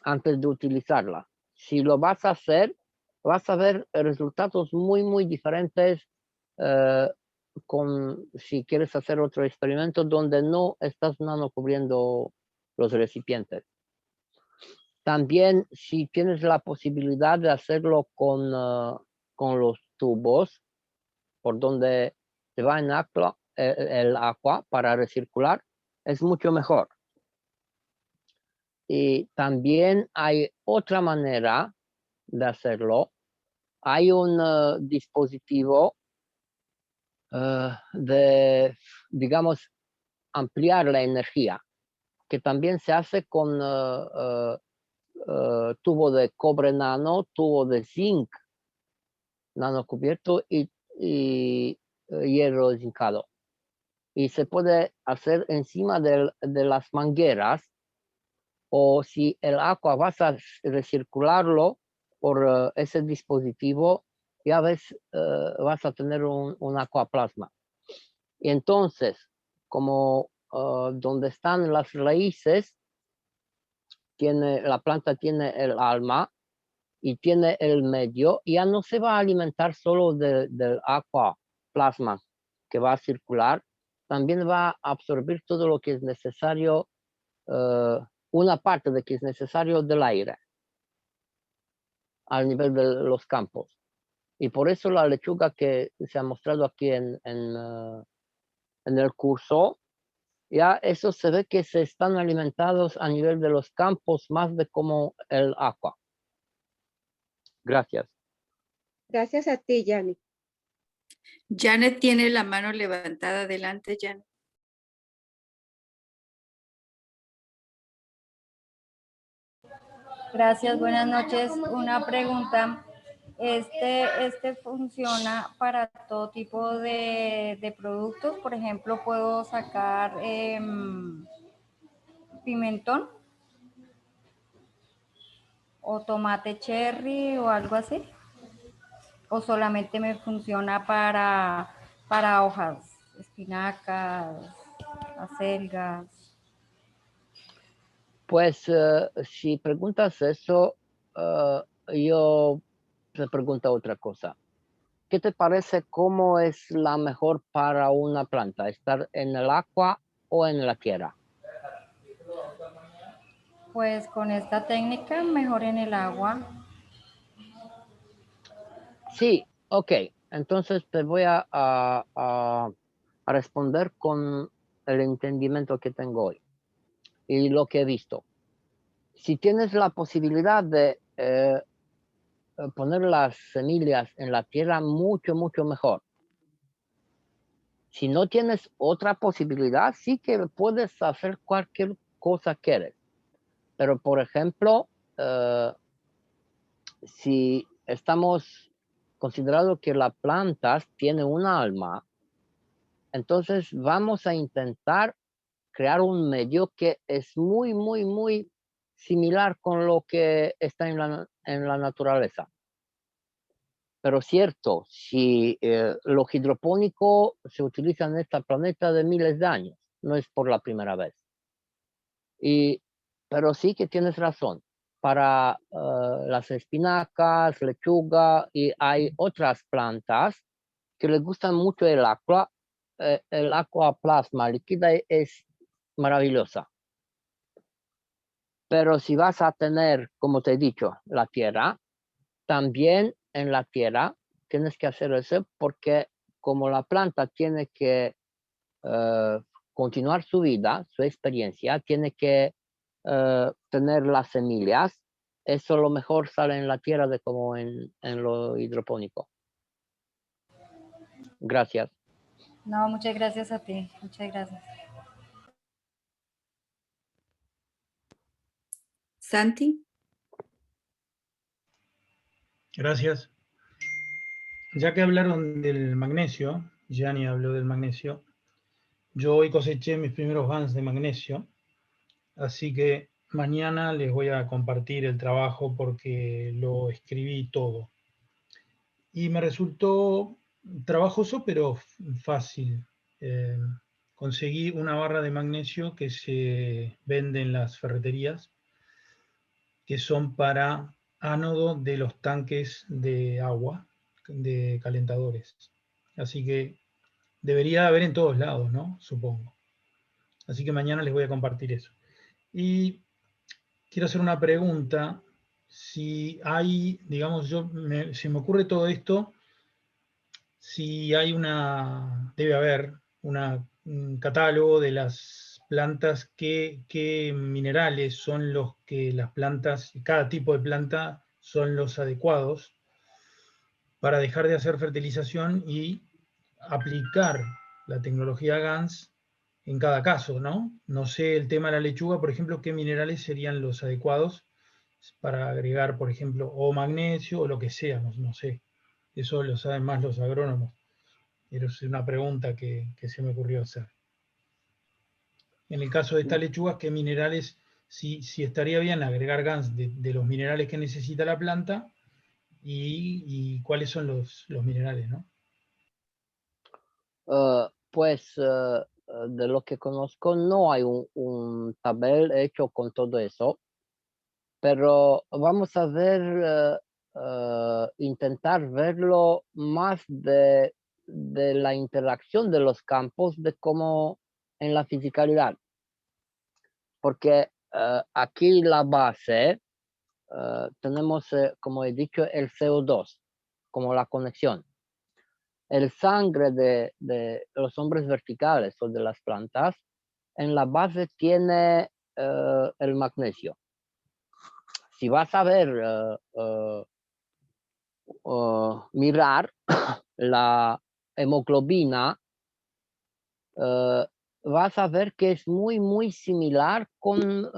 antes de utilizarla. Si lo vas a hacer, vas a ver resultados muy, muy diferentes si quieres hacer otro experimento donde no estás nano cubriendo los recipientes. También si tienes la posibilidad de hacerlo con los tubos por donde se va el agua para recircular, es mucho mejor. Y también hay otra manera de hacerlo. Hay un dispositivo de, digamos, ampliar la energía, que también se hace con tubo de cobre nano, tubo de zinc nano cubierto y hierro zincado. Y se puede hacer encima de las mangueras, o si el agua vas a recircularlo por ese dispositivo, ya ves, vas a tener un aquaplasma. Y entonces, como donde están las raíces, la planta tiene el alma y tiene el medio, ya no se va a alimentar solo del aquaplasma que va a circular, también va a absorber todo lo que es necesario, una parte de que es necesario del aire al nivel de los campos. Y por eso la lechuga que se ha mostrado aquí en el curso, ya eso se ve que se están alimentados a nivel de los campos más de como el agua. Gracias. Gracias a ti, Yanni. Janet tiene la mano levantada. Adelante, Janet. Gracias, buenas noches. Una pregunta. Este funciona para todo tipo de productos. Por ejemplo, puedo sacar pimentón o tomate cherry o algo así. O solamente me funciona para hojas, espinacas, acelgas. Pues si preguntas eso, yo te pregunto otra cosa. ¿Qué te parece cómo es la mejor para una planta? ¿Estar en el agua o en la tierra? Pues con esta técnica mejor en el agua. Sí, ok. Entonces te voy a responder con el entendimiento que tengo hoy y lo que he visto. Si tienes la posibilidad de poner las semillas en la tierra, mucho, mucho mejor. Si no tienes otra posibilidad, sí que puedes hacer cualquier cosa que quieres. Pero, por ejemplo, si estamos considerando que la planta tiene un alma, entonces vamos a intentar crear un medio que es muy, muy, muy similar con lo que está en la naturaleza. Pero cierto, si lo hidropónico se utiliza en este planeta de miles de años, no es por la primera vez. Pero sí que tienes razón. Para las espinacas, lechuga y hay otras plantas que les gustan mucho el agua. El agua plasma líquida es maravillosa. Pero si vas a tener, como te he dicho, la tierra, también en la tierra tienes que hacer eso porque como la planta tiene que continuar su vida, su experiencia, tiene que tener las semillas, eso lo mejor sale en la tierra de como en lo hidropónico. Gracias. No, muchas gracias a ti. Muchas gracias. Santi. Gracias. Ya que hablaron del magnesio, Gianni habló del magnesio, yo hoy coseché mis primeros GANs de magnesio, así que mañana les voy a compartir el trabajo porque lo escribí todo. Y me resultó trabajoso, pero fácil. Conseguí una barra de magnesio que se vende en las ferreterías, que son para ánodo de los tanques de agua, de calentadores. Así que debería haber en todos lados, ¿no? Supongo. Así que mañana les voy a compartir eso. Y quiero hacer una pregunta. Si hay, digamos, se me ocurre todo esto, si hay debe haber un catálogo de las plantas, qué minerales son los que las plantas, cada tipo de planta son los adecuados para dejar de hacer fertilización y aplicar la tecnología GANS en cada caso, ¿no? No sé el tema de la lechuga, por ejemplo, qué minerales serían los adecuados para agregar, por ejemplo, o magnesio o lo que sea, no sé. Eso lo saben más los agrónomos. Pero es una pregunta que se me ocurrió hacer. En el caso de estas lechugas, ¿qué minerales, si estaría bien agregar GANS de los minerales que necesita la planta y cuáles son los minerales, ¿no? Pues de lo que conozco no hay un tabel hecho con todo eso, pero vamos a ver, intentar verlo más de la interacción de los campos, de cómo en la fisicalidad. Porque aquí la base tenemos, como he dicho, el CO2 como la conexión. El sangre de los hombres verticales o de las plantas, en la base tiene el magnesio. Si vas a ver, mirar la hemoglobina, vas a ver que es muy, muy similar con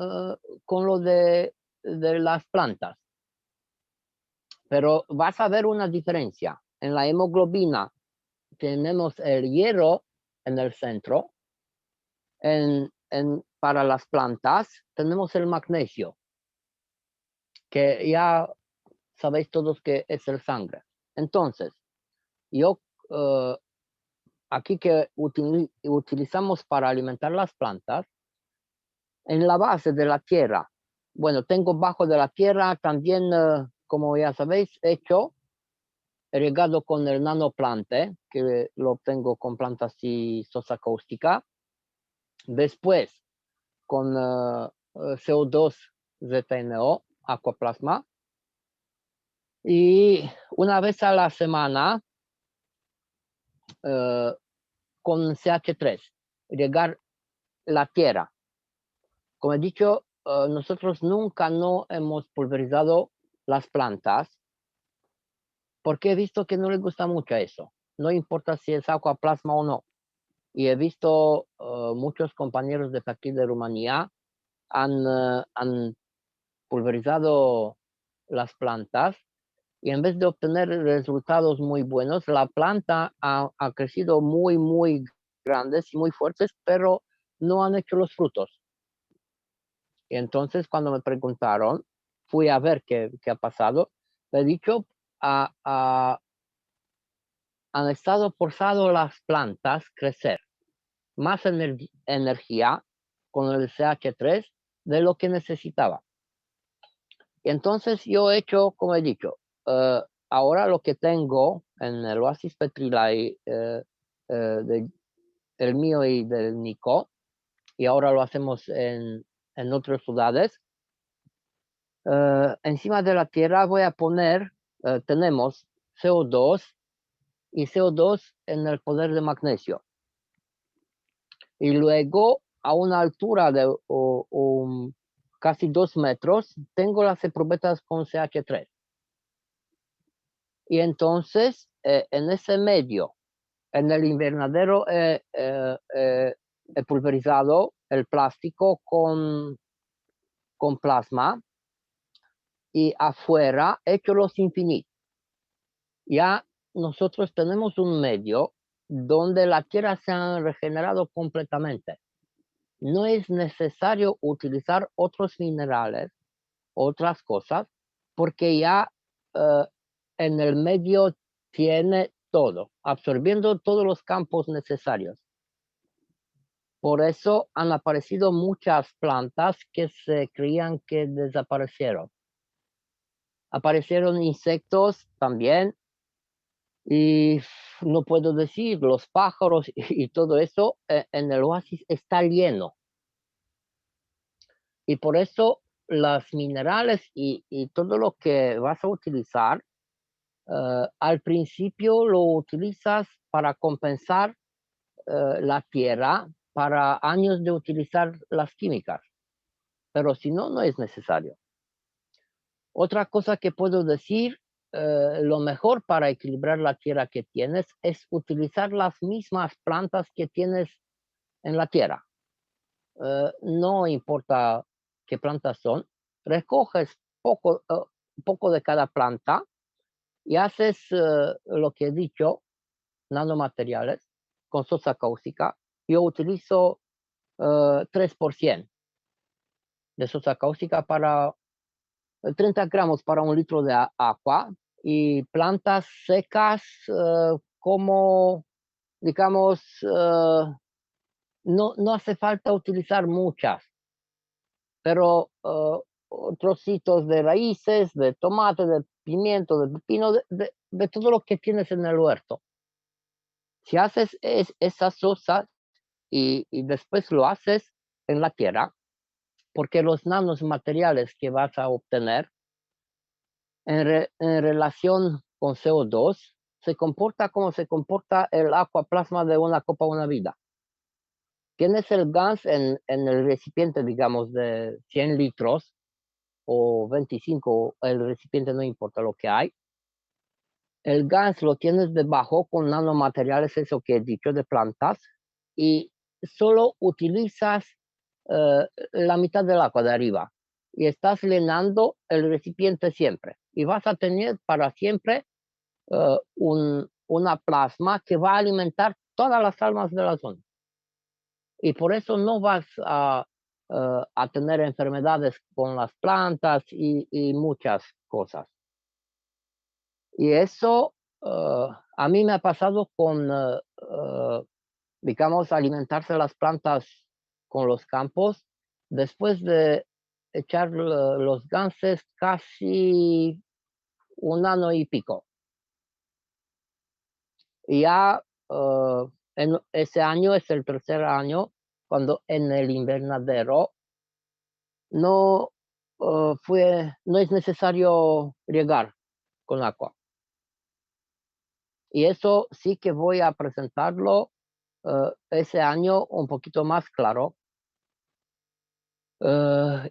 lo de las plantas. Pero vas a ver una diferencia. En la hemoglobina tenemos el hierro en el centro. Para las plantas tenemos el magnesio, que ya sabéis todos que es el sangre. Entonces, yo aquí que utilizamos para alimentar las plantas, en la base de la tierra, bueno, tengo bajo de la tierra también, como ya sabéis, hecho regado con el nanoplante, que lo obtengo con plantas y sosa cáustica. Después, con CO2 ZNO, aquaplasma. Y una vez a la semana, con CH3, regar la tierra. Como he dicho, nosotros nunca no hemos pulverizado las plantas, porque he visto que no les gusta mucho eso. No importa si es aquaplasma o no. Y he visto muchos compañeros de aquí de Rumanía han pulverizado las plantas y en vez de obtener resultados muy buenos, la planta ha crecido muy, muy grandes y muy fuertes, pero no han hecho los frutos. Y entonces cuando me preguntaron, fui a ver qué ha pasado. Le he dicho, han estado forzando las plantas crecer más energía con el CH3 de lo que necesitaba. Y entonces yo he hecho, como he dicho, ahora lo que tengo en el Oasis Petrilae, el mío y del Nico, y ahora lo hacemos en otras ciudades, encima de la tierra voy a poner, tenemos CO2 y CO2 en el poder de magnesio. Y luego a una altura de casi 2 metros, tengo las probetas con CH3. Y entonces, en ese medio, en el invernadero, he pulverizado el plástico con plasma y afuera he hecho los infinitos. Ya nosotros tenemos un medio donde la tierra se ha regenerado completamente. No es necesario utilizar otros minerales, otras cosas, porque ya en el medio tiene todo, absorbiendo todos los campos necesarios. Por eso han aparecido muchas plantas que se creían que desaparecieron. Aparecieron insectos también, y no puedo decir, los pájaros y todo eso en el oasis está lleno. Y por eso los minerales y todo lo que vas a utilizar, al principio lo utilizas para compensar la tierra para años de utilizar las químicas. Pero si no, no es necesario. Otra cosa que puedo decir, lo mejor para equilibrar la tierra que tienes es utilizar las mismas plantas que tienes en la tierra. No importa qué plantas son, recoges poco de cada planta y haces lo que he dicho, nanomateriales con sosa cáustica. Yo utilizo 3% de sosa cáustica para 30 gramos para 1 litro de agua, y plantas secas como, digamos, no hace falta utilizar muchas, pero trocitos de raíces, de tomate, de pimiento, de pepino, de todo lo que tienes en el huerto. Si haces esas sosas y después lo haces en la tierra, porque los nanomateriales que vas a obtener en relación con CO2 se comporta como se comporta el aquaplasma de una copa una vida. Tienes el gas en el recipiente, digamos, de 100 litros o 25, el recipiente no importa lo que hay. El gas lo tienes debajo con nanomateriales, eso que he dicho, de plantas, y solo utilizas la mitad del agua de arriba y estás llenando el recipiente siempre. Y vas a tener para siempre una plasma que va a alimentar todas las almas de la zona. Y por eso no vas a tener enfermedades con las plantas y muchas cosas. Y eso a mí me ha pasado con, digamos, alimentarse las plantas con los campos, después de echar los ganses casi 1 año y pico. Y ya en ese año es el 3er año cuando en el invernadero no es necesario regar con agua. Y eso sí que voy a presentarlo ese año un poquito más claro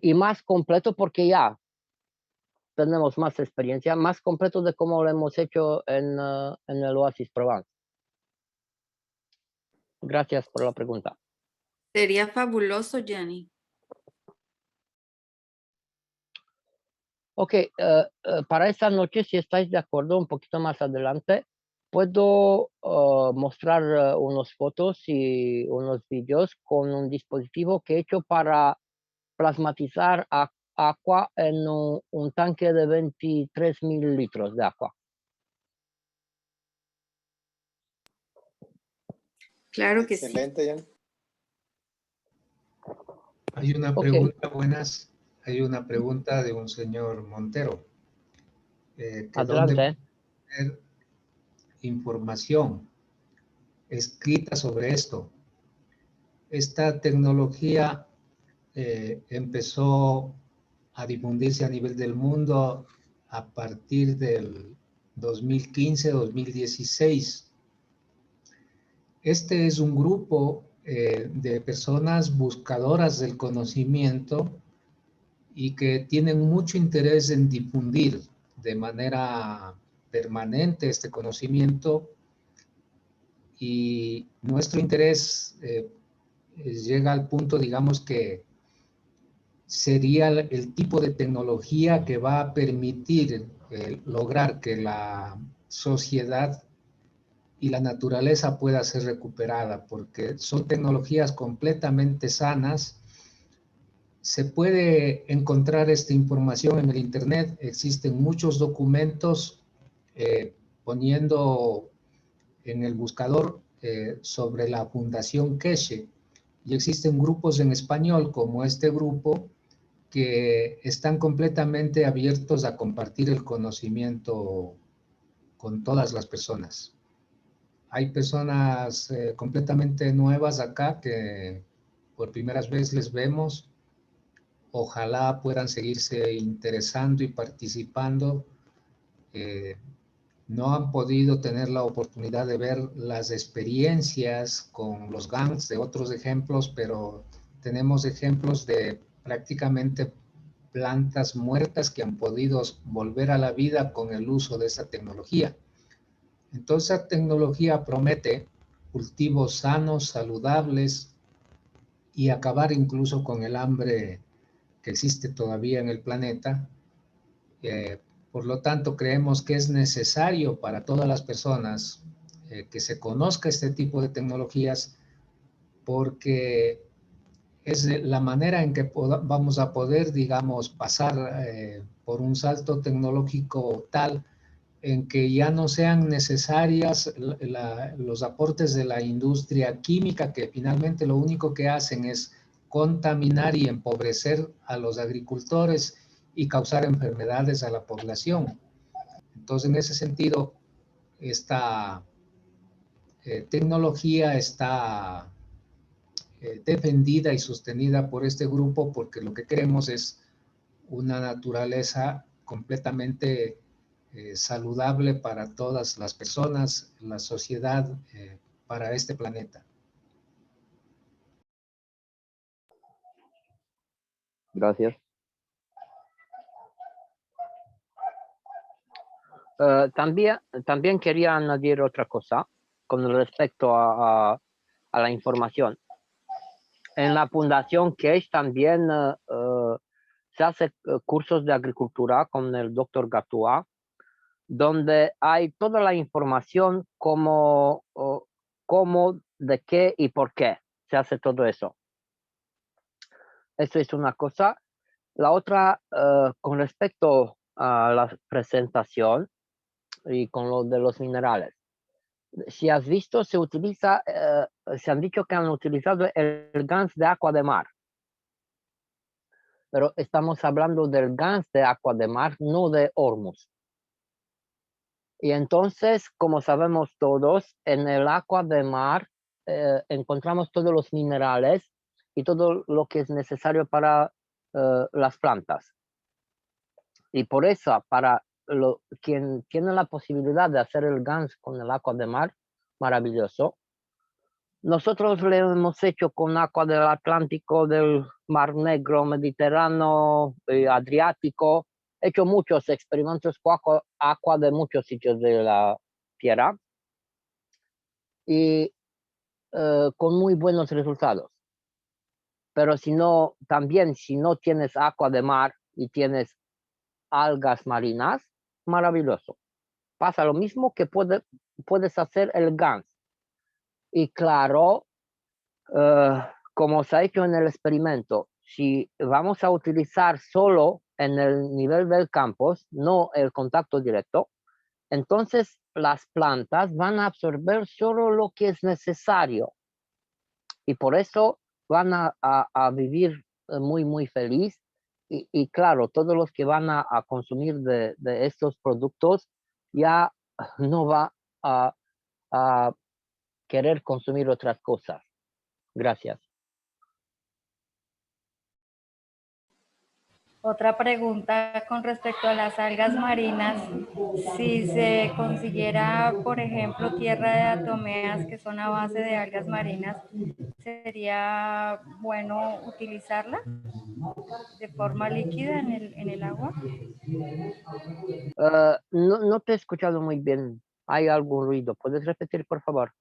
y más completo, porque ya tenemos más experiencia, más completo de cómo lo hemos hecho en el Oasis Provence. Gracias por la pregunta. Sería fabuloso, Gianni. Ok, para esta noche, si estáis de acuerdo, un poquito más adelante, puedo mostrar unas fotos y unos vídeos con un dispositivo que he hecho para plasmatizar agua en un tanque de 23.000 litros de agua. Claro que sí. Excelente, Jan. Hay una pregunta, buenas. Hay una pregunta de un señor Montero. Que ¿dónde Adelante. tener información escrita sobre esto? Esta tecnología empezó a difundirse a nivel del mundo a partir del 2015-2016. Este es un grupo de personas buscadoras del conocimiento y que tienen mucho interés en difundir de manera permanente este conocimiento, y nuestro interés llega al punto, digamos, que sería el tipo de tecnología que va a permitir lograr que la sociedad y la naturaleza pueda ser recuperada, porque son tecnologías completamente sanas. Se puede encontrar esta información en el Internet. Existen muchos documentos poniendo en el buscador sobre la Fundación Keshe, y existen grupos en español como este grupo que están completamente abiertos a compartir el conocimiento con todas las personas. Hay personas completamente nuevas acá que por primeras veces les vemos. Ojalá puedan seguirse interesando y participando. No han podido tener la oportunidad de ver las experiencias con los gangs de otros ejemplos, pero tenemos ejemplos de prácticamente plantas muertas que han podido volver a la vida con el uso de esa tecnología. Entonces, la tecnología promete cultivos sanos, saludables, y acabar incluso con el hambre que existe todavía en el planeta. Por lo tanto, creemos que es necesario para todas las personas que se conozca este tipo de tecnologías, porque es la manera en que vamos a poder, digamos, pasar por un salto tecnológico tal en que ya no sean necesarias los aportes de la industria química, que finalmente lo único que hacen es contaminar y empobrecer a los agricultores y causar enfermedades a la población. Entonces, en ese sentido, esta tecnología está defendida y sostenida por este grupo, porque lo que queremos es una naturaleza completamente saludable para todas las personas, la sociedad, para este planeta. Gracias. También quería añadir otra cosa con respecto a la información. En la Fundación Keshe también se hace cursos de agricultura con el doctor Gatua, donde hay toda la información cómo, de qué y por qué se hace todo eso. Eso es una cosa. La otra, con respecto a la presentación y con lo de los minerales. Si has visto, se han dicho que han utilizado el gas de agua de mar. Pero estamos hablando del gas de agua de mar, no de Hormuz. Y entonces, como sabemos todos, en el agua de mar encontramos todos los minerales y todo lo que es necesario para las plantas. Y por eso, para quien tiene la posibilidad de hacer el gas con el agua de mar, maravilloso. Nosotros lo hemos hecho con agua del Atlántico, del Mar Negro, Mediterráneo, Adriático. He hecho muchos experimentos con agua de muchos sitios de la Tierra y con muy buenos resultados. Pero si no tienes agua de mar y tienes algas marinas, maravilloso. Pasa lo mismo que puedes hacer el gas. Y claro, como se ha hecho en el experimento, si vamos a utilizar solo en el nivel del campus, no el contacto directo, entonces las plantas van a absorber solo lo que es necesario. Y por eso van a vivir muy, muy feliz. Y claro, todos los que van a consumir de estos productos ya no va a querer consumir otras cosas. Gracias. Otra pregunta con respecto a las algas marinas. Si se consiguiera, por ejemplo, tierra de atomeas que son a base de algas marinas, ¿sería bueno utilizarla de forma líquida en el agua? No te he escuchado muy bien. Hay algún ruido. ¿Puedes repetir, por favor?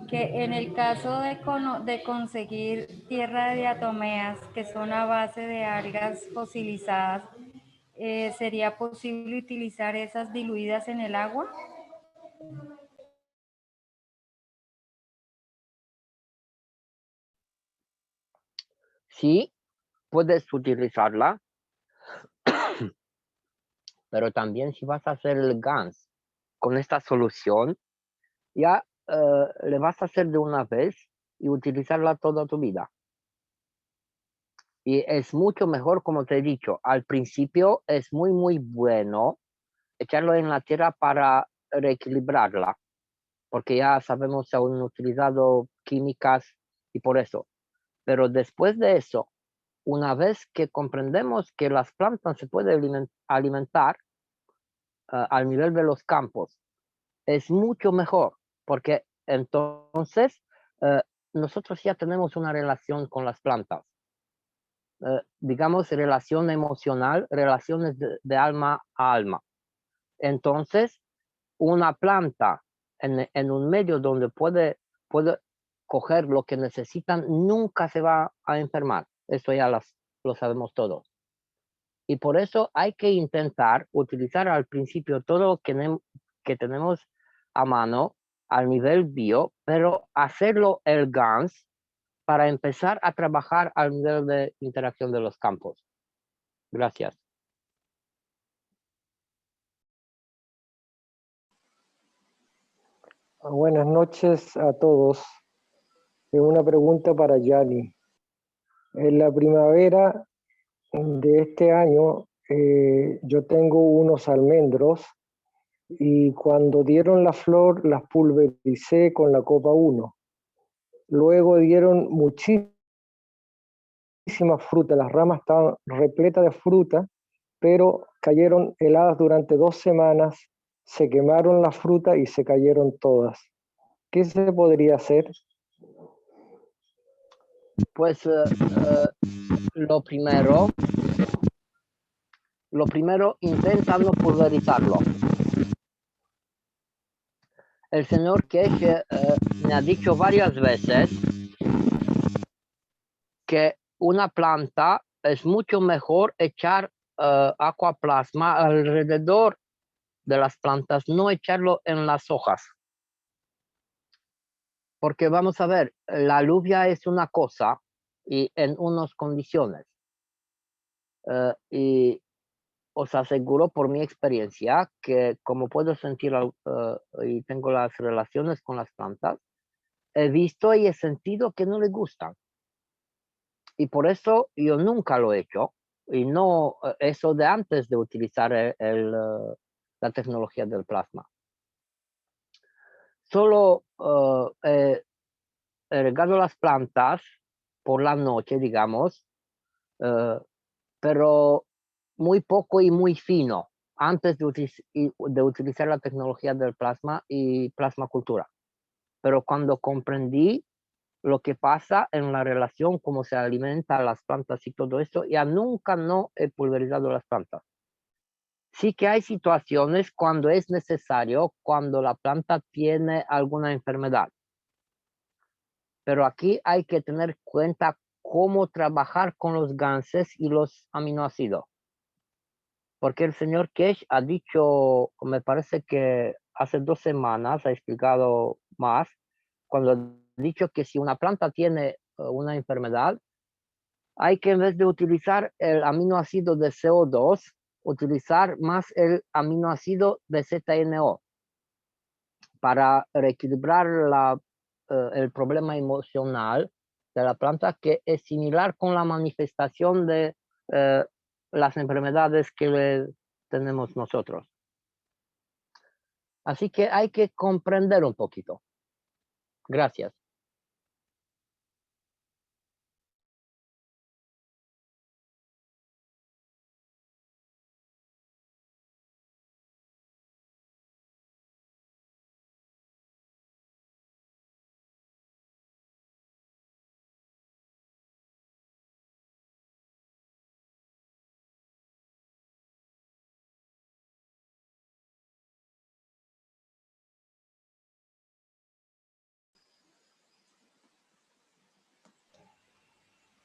Que en el caso de conseguir tierra de diatomeas que son a base de algas fosilizadas, ¿sería posible utilizar esas diluidas en el agua? Sí, puedes utilizarla, pero también si vas a hacer el GANS con esta solución, ya le vas a hacer de una vez y utilizarla toda tu vida. Y es mucho mejor, como te he dicho, al principio es muy, muy bueno echarlo en la tierra para reequilibrarla, porque ya sabemos se han utilizado químicas y por eso. Pero después de eso, una vez que comprendemos que las plantas se pueden alimentar al nivel de los campos, es mucho mejor, porque entonces nosotros ya tenemos una relación con las plantas. Digamos, relación emocional, relaciones de alma a alma. Entonces, una planta en un medio donde puede coger lo que necesitan, nunca se va a enfermar. Eso ya lo sabemos todos. Y por eso hay que intentar utilizar al principio todo lo que tenemos a mano al nivel bio, pero hacerlo el GANS para empezar a trabajar al nivel de interacción de los campos. Gracias. Buenas noches a todos. Una pregunta para Yanni. En la primavera de este año yo tengo unos almendros y cuando dieron la flor las pulvericé con la copa 1. Luego dieron muchísimas frutas, las ramas estaban repletas de fruta, pero cayeron heladas durante 2 semanas, se quemaron las frutas y se cayeron todas. ¿Qué se podría hacer? Pues lo primero, intenta no pulverizarlo. El señor Kesh me ha dicho varias veces que una planta es mucho mejor echar aquaplasma alrededor de las plantas, no echarlo en las hojas. Porque vamos a ver, la lluvia es una cosa y en unas condiciones. Y os aseguro por mi experiencia que como puedo sentir y tengo las relaciones con las plantas, he visto y he sentido que no les gustan. Y por eso yo nunca lo he hecho. Y no eso de antes de utilizar la tecnología del plasma. Solo he regado las plantas por la noche, digamos, pero muy poco y muy fino antes de utilizar la tecnología del plasma y plasmacultura. Pero cuando comprendí lo que pasa en la relación, cómo se alimentan las plantas y todo eso, ya nunca no he pulverizado las plantas. Sí que hay situaciones cuando es necesario, cuando la planta tiene alguna enfermedad. Pero aquí hay que tener en cuenta cómo trabajar con los ganses y los aminoácidos. Porque el señor Kesh ha dicho, me parece que hace 2 semanas ha explicado más, cuando dicho que si una planta tiene una enfermedad, hay que en vez de utilizar el aminoácido de CO2, utilizar más el aminoácido de ZNO para reequilibrar el problema emocional de la planta, que es similar con la manifestación de las enfermedades que tenemos nosotros. Así que hay que comprender un poquito. Gracias.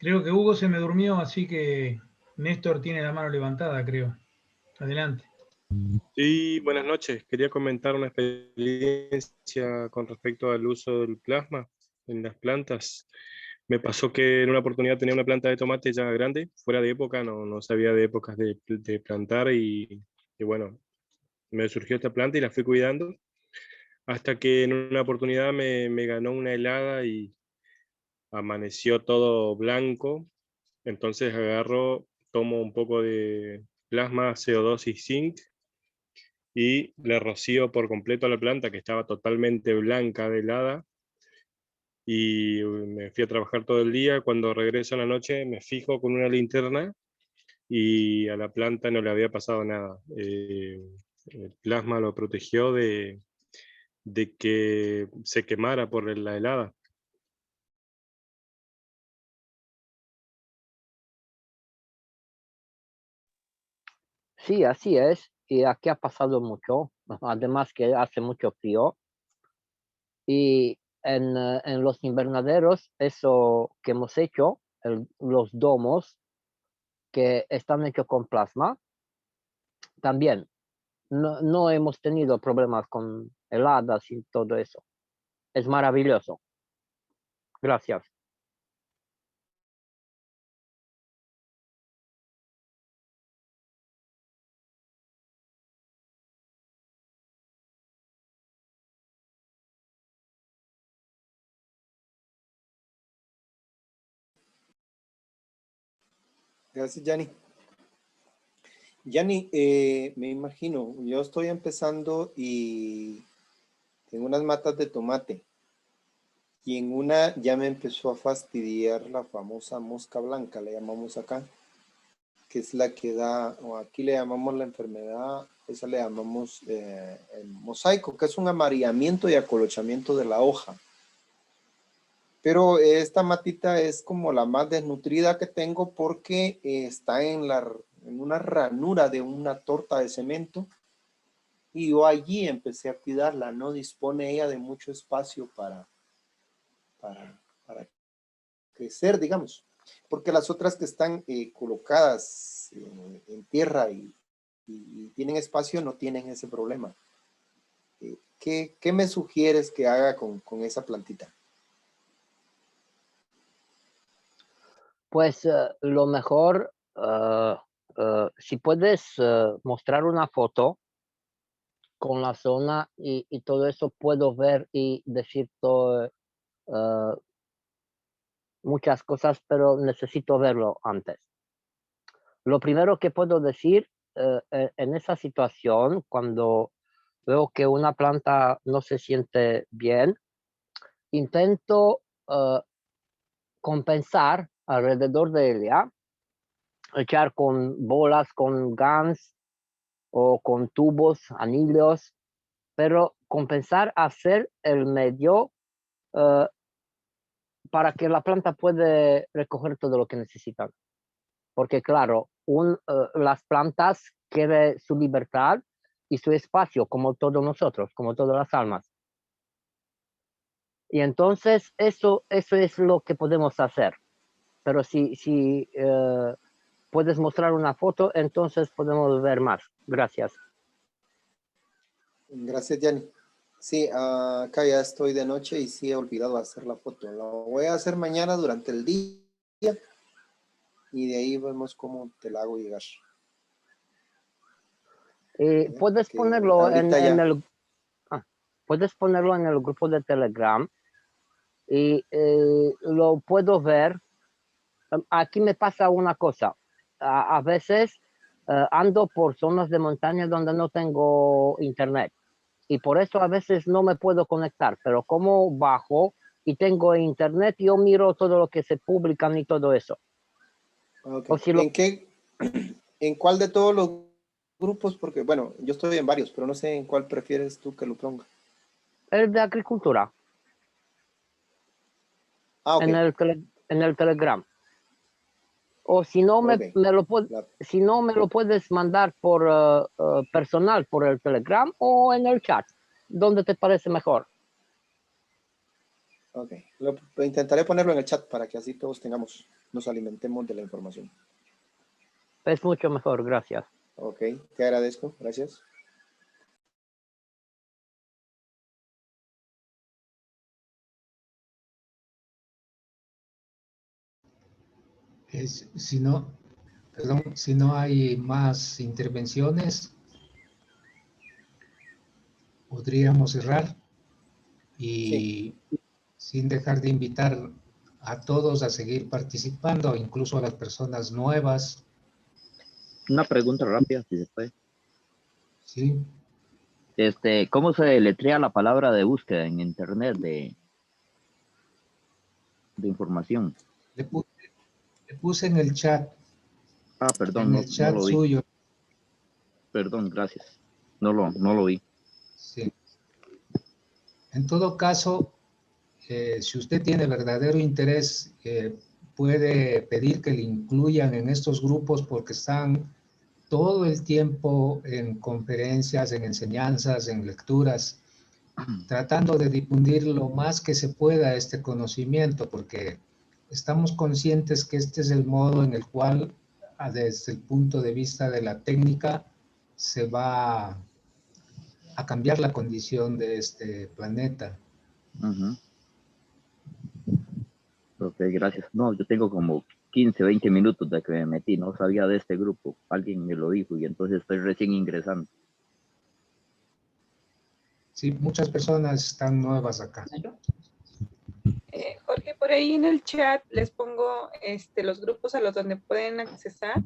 Creo que Hugo se me durmió, así que Néstor tiene la mano levantada, creo. Adelante. Sí, buenas noches. Quería comentar una experiencia con respecto al uso del plasma en las plantas. Me pasó que en una oportunidad tenía una planta de tomate ya grande, fuera de época, no sabía de épocas de plantar y bueno, me surgió esta planta y la fui cuidando hasta que en una oportunidad me ganó una helada y amaneció todo blanco. Entonces agarro, tomo un poco de plasma, CO2 y zinc y le rocío por completo a la planta que estaba totalmente blanca de helada y me fui a trabajar todo el día. Cuando regreso a la noche me fijo con una linterna y a la planta no le había pasado nada. El plasma lo protegió de que se quemara por la helada. Sí, así es. Y aquí ha pasado mucho. Además que hace mucho frío. Y en los invernaderos, eso que hemos hecho, los domos que están hechos con plasma, también no hemos tenido problemas con heladas y todo eso. Es maravilloso. Gracias. Gracias, Yanni. Yanni, me imagino, yo estoy empezando y tengo unas matas de tomate y en una ya me empezó a fastidiar la famosa mosca blanca, le llamamos acá, que es la que da, o aquí le llamamos la enfermedad, esa le llamamos el mosaico, que es un amarillamiento y acolochamiento de la hoja. Pero esta matita es como la más desnutrida que tengo porque está en una ranura de una torta de cemento y yo allí empecé a cuidarla. No dispone ella de mucho espacio para crecer, digamos, porque las otras que están colocadas en tierra y tienen espacio no tienen ese problema. ¿Qué me sugieres que haga con esa plantita? Pues lo mejor, si puedes mostrar una foto con la zona y todo eso, puedo ver y decir muchas cosas, pero necesito verlo antes. Lo primero que puedo decir en esa situación, cuando veo que una planta no se siente bien, intento compensar alrededor de ella, echar con bolas, con GANs o con tubos, anillos, pero compensar hacer el medio para que la planta pueda recoger todo lo que necesitan. Porque claro, las plantas quieren su libertad y su espacio, como todos nosotros, como todas las almas. Y entonces eso es lo que podemos hacer. Pero si puedes mostrar una foto, entonces podemos ver más. Gracias. Gracias, Yanni. Sí, acá ya estoy de noche y sí he olvidado hacer la foto. La voy a hacer mañana durante el día y de ahí vemos cómo te la hago llegar. Puedes Que ponerlo en ahorita ya. el... puedes ponerlo en el grupo de Telegram y lo puedo ver. Aquí me pasa una cosa. A veces ando por zonas de montaña donde no tengo internet y por eso a veces no me puedo conectar, pero como bajo y tengo internet, yo miro todo lo que se publican y todo eso. Ok. O si lo, ¿En cuál de todos los grupos? Porque, bueno, yo estoy en varios, pero no sé en cuál prefieres tú que lo ponga. el de agricultura, Ah, ok. en el Telegram. O si no, Ok. si no me lo puedes mandar por personal, por el Telegram o en el chat, donde te parece mejor. Ok. Intentaré ponerlo en el chat para que así todos nos alimentemos de la información. Es mucho mejor, gracias. Ok, te agradezco. Gracias. Si no, perdón, si no hay más intervenciones, podríamos cerrar y sin dejar de invitar a todos a seguir participando, incluso a las personas nuevas. Una pregunta rápida, si se puede. Sí. ¿Cómo se deletrea la palabra de búsqueda en internet de información? Le puse en el chat. Ah, perdón, En no el chat lo vi. suyo. Perdón, gracias. No lo vi. Sí. En todo caso, si usted tiene verdadero interés, puede pedir que le incluyan en estos grupos porque están todo el tiempo en conferencias, en enseñanzas, en lecturas, tratando de difundir lo más que se pueda este conocimiento, porque estamos conscientes que este es el modo en el cual, desde el punto de vista de la técnica, se va a cambiar la condición de este planeta. Ok, gracias. No, yo tengo como 15, 20 minutos de que me metí. No sabía de este grupo. Alguien me lo dijo y entonces estoy recién ingresando. Sí, muchas personas están nuevas acá. Jorge, por ahí en el chat les pongo los grupos a los donde pueden accesar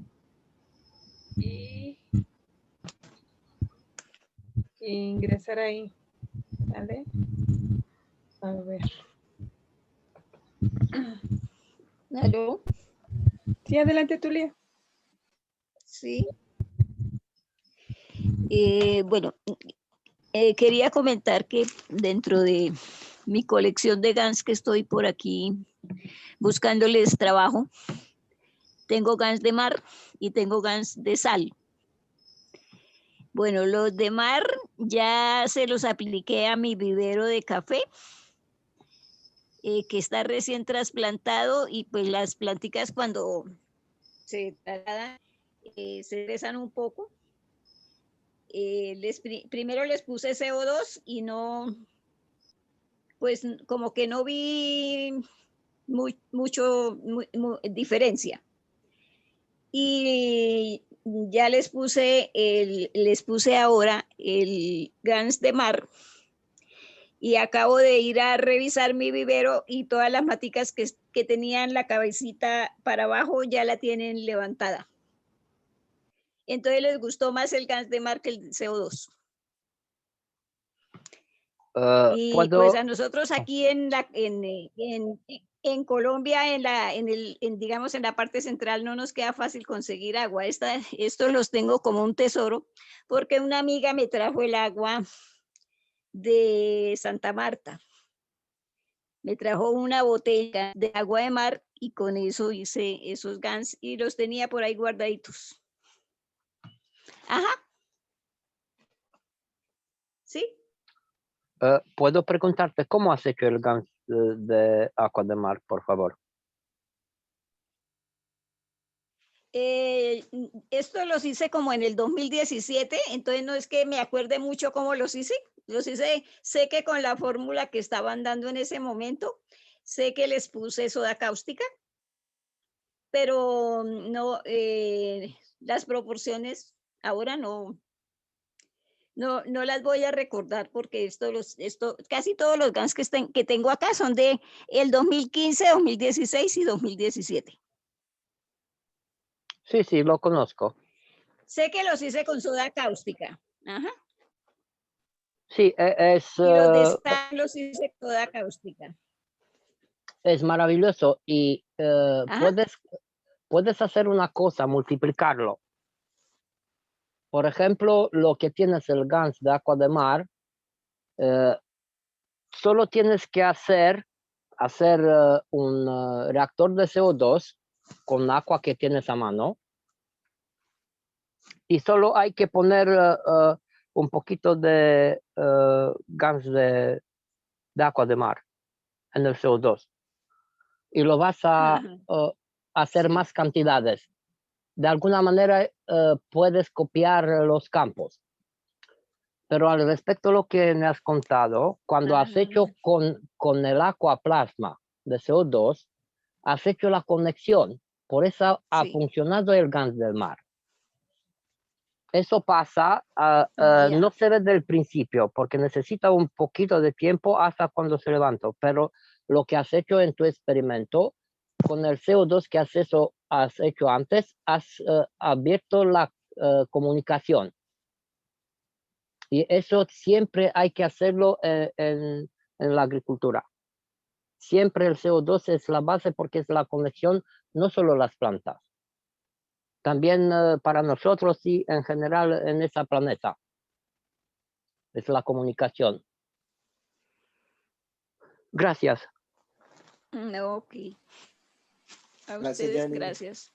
y ingresar ahí. ¿Vale? A ver. ¿Aló? Sí, adelante, Tulia. Sí. Bueno, quería comentar que dentro de mi colección de GANs que estoy por aquí buscándoles trabajo, tengo GANs de mar y tengo GANs de sal. Bueno, los de mar ya se los apliqué a mi vivero de café, que está recién trasplantado y pues las planticas cuando se trasladan se estresan un poco. Primero les puse CO2 y no, pues como que no vi mucho diferencia. Y ya les puse ahora el GANS de mar y acabo de ir a revisar mi vivero y todas las maticas que tenían la cabecita para abajo ya la tienen levantada. Entonces les gustó más el GANS de mar que el CO2. Y pues a nosotros aquí en Colombia, digamos en la parte central, no nos queda fácil conseguir agua. Estos los tengo como un tesoro, porque una amiga me trajo el agua de Santa Marta. Me trajo una botella de agua de mar y con eso hice esos GANs y los tenía por ahí guardaditos. Ajá. ¿Sí? ¿Puedo preguntarte cómo has hecho el GANS de agua de mar, por favor? Esto los hice como en el 2017, entonces no es que me acuerde mucho cómo los hice. Los hice, sé que con la fórmula que estaban dando en ese momento, sé que les puse soda cáustica, pero no, las proporciones ahora no las voy a recordar porque casi todos los GANs que tengo acá son de el 2015, 2016 y 2017. Sí, sí, lo conozco. Sé que los hice con soda cáustica. Ajá. Sí, Y los de sal los hice con soda cáustica. es maravilloso y Ajá. puedes hacer una cosa, multiplicarlo. Por ejemplo, lo que tienes el GANS de agua de mar, solo tienes que hacer un reactor de CO2 con agua que tienes a mano y solo hay que poner un poquito de GANS de agua de mar en el CO2 y lo vas a hacer Sí. más cantidades. De alguna manera puedes copiar los campos. Pero al respecto de lo que me has contado, cuando has hecho con el agua plasma de CO2, has hecho la conexión. Por eso ha funcionado el GANS del mar. Eso pasa, no se ve del principio, porque necesita un poquito de tiempo hasta cuando se levanta. Pero lo que has hecho en tu experimento, con el CO2 que has hecho antes, has abierto la comunicación. Y eso siempre hay que hacerlo en la agricultura. Siempre el CO2 es la base porque es la conexión, no solo las plantas. También para nosotros y en general en ese planeta. Es la comunicación. Gracias. Ok. A Gracias, ustedes, Yanni. gracias.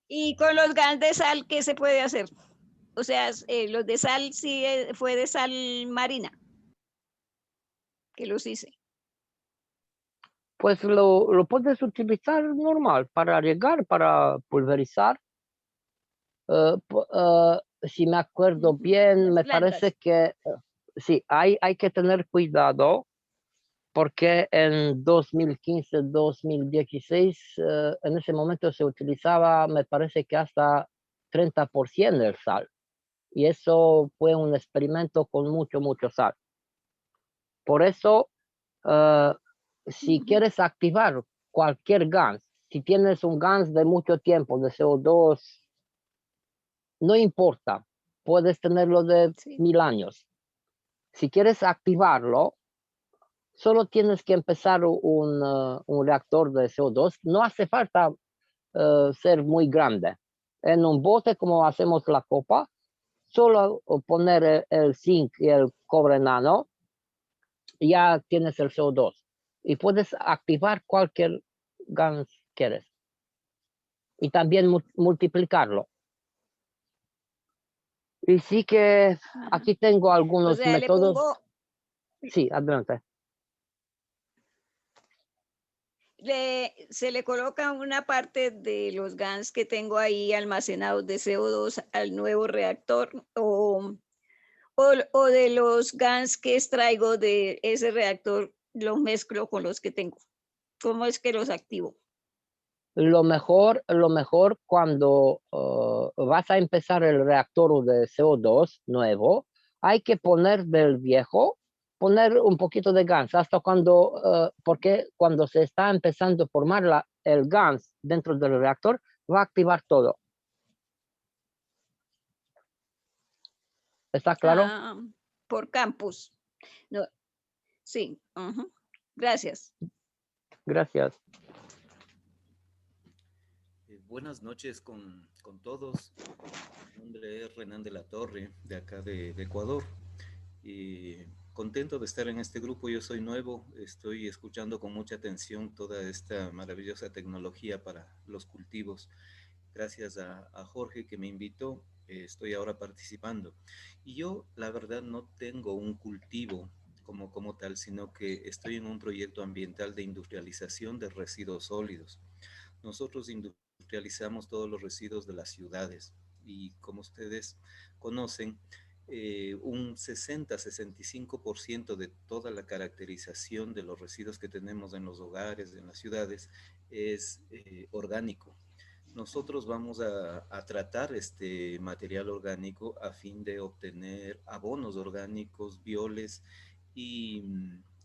Y con los GANs de sal, ¿qué se puede hacer? O sea, los de sal sí fue de sal marina que los hice. Pues lo puedes utilizar normal para regar, para pulverizar. Si me acuerdo bien, me parece que sí, hay que tener cuidado porque en 2015, 2016, en ese momento se utilizaba, me parece que hasta 30% del sal. Y eso fue un experimento con mucho sal. Por eso, si quieres activar cualquier GANS, si tienes un GANS de mucho tiempo, de CO2, no importa, puedes tenerlo de 1000 años. Si quieres activarlo, solo tienes que empezar un reactor de CO2. No hace falta ser muy grande. En un bote como hacemos la copa, solo poner el zinc y el cobre nano, ya tienes el CO2. Y puedes activar cualquier GANS que quieres. Y también multiplicarlo. Y sí que aquí tengo algunos O sea, métodos. le pongo, Sí, adelante. se le coloca una parte de los GANs que tengo ahí almacenados de CO2 al nuevo reactor o de los GANs que extraigo de ese reactor, los mezclo con los que tengo. ¿Cómo es que los activo? Lo mejor cuando vas a empezar el reactor de CO2 nuevo, hay que poner del viejo, poner un poquito de GANS hasta cuando, porque cuando se está empezando a formar el GANS dentro del reactor, va a activar todo. ¿Está claro? Por campus. No, sí. Gracias. Gracias. Buenas noches con todos. Mi nombre es Renan de la Torre, de acá de Ecuador. Y contento de estar en este grupo. Yo soy nuevo, estoy escuchando con mucha atención toda esta maravillosa tecnología para los cultivos. Gracias a Jorge que me invitó, estoy ahora participando. Y yo, la verdad, no tengo un cultivo como tal, sino que estoy en un proyecto ambiental de industrialización de residuos sólidos. Nosotros industrializamos realizamos todos los residuos de las ciudades. Y como ustedes conocen, un 60-65% de toda la caracterización de los residuos que tenemos en los hogares, en las ciudades, es orgánico. Nosotros vamos a tratar este material orgánico a fin de obtener abonos orgánicos, bioles y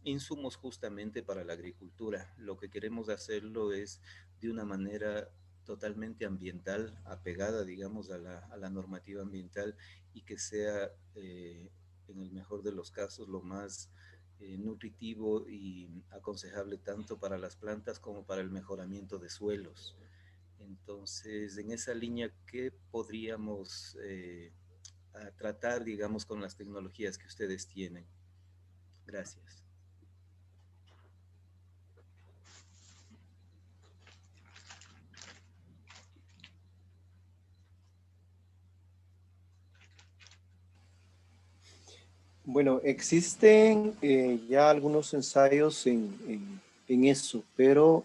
insumos justamente para la agricultura. Lo que queremos hacerlo es de una manera totalmente ambiental, apegada, digamos, a la normativa ambiental y que sea, en el mejor de los casos, lo más nutritivo y aconsejable tanto para las plantas como para el mejoramiento de suelos. Entonces, en esa línea, ¿qué podríamos tratar, digamos, con las tecnologías que ustedes tienen? Gracias. Bueno, existen ya algunos ensayos en eso, pero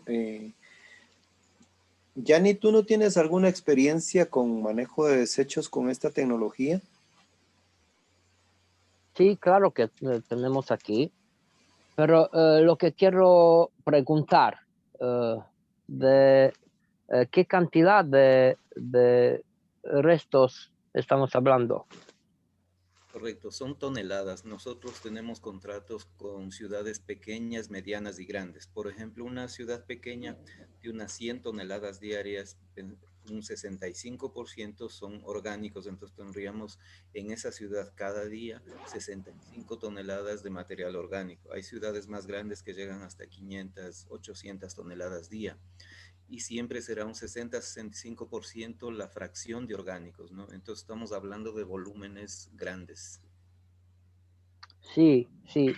Yanni, ¿tú no tienes alguna experiencia con manejo de desechos con esta tecnología? Sí, claro que tenemos aquí, pero lo que quiero preguntar, de qué cantidad de restos estamos hablando. Correcto, son toneladas. Nosotros tenemos contratos con ciudades pequeñas, medianas y grandes. Por ejemplo, una ciudad pequeña de unas 100 toneladas diarias, un 65% son orgánicos, entonces tendríamos en esa ciudad cada día 65 toneladas de material orgánico. Hay ciudades más grandes que llegan hasta 500, 800 toneladas día. Y siempre será un 60-65% la fracción de orgánicos, ¿no? Entonces estamos hablando de volúmenes grandes. Sí, sí.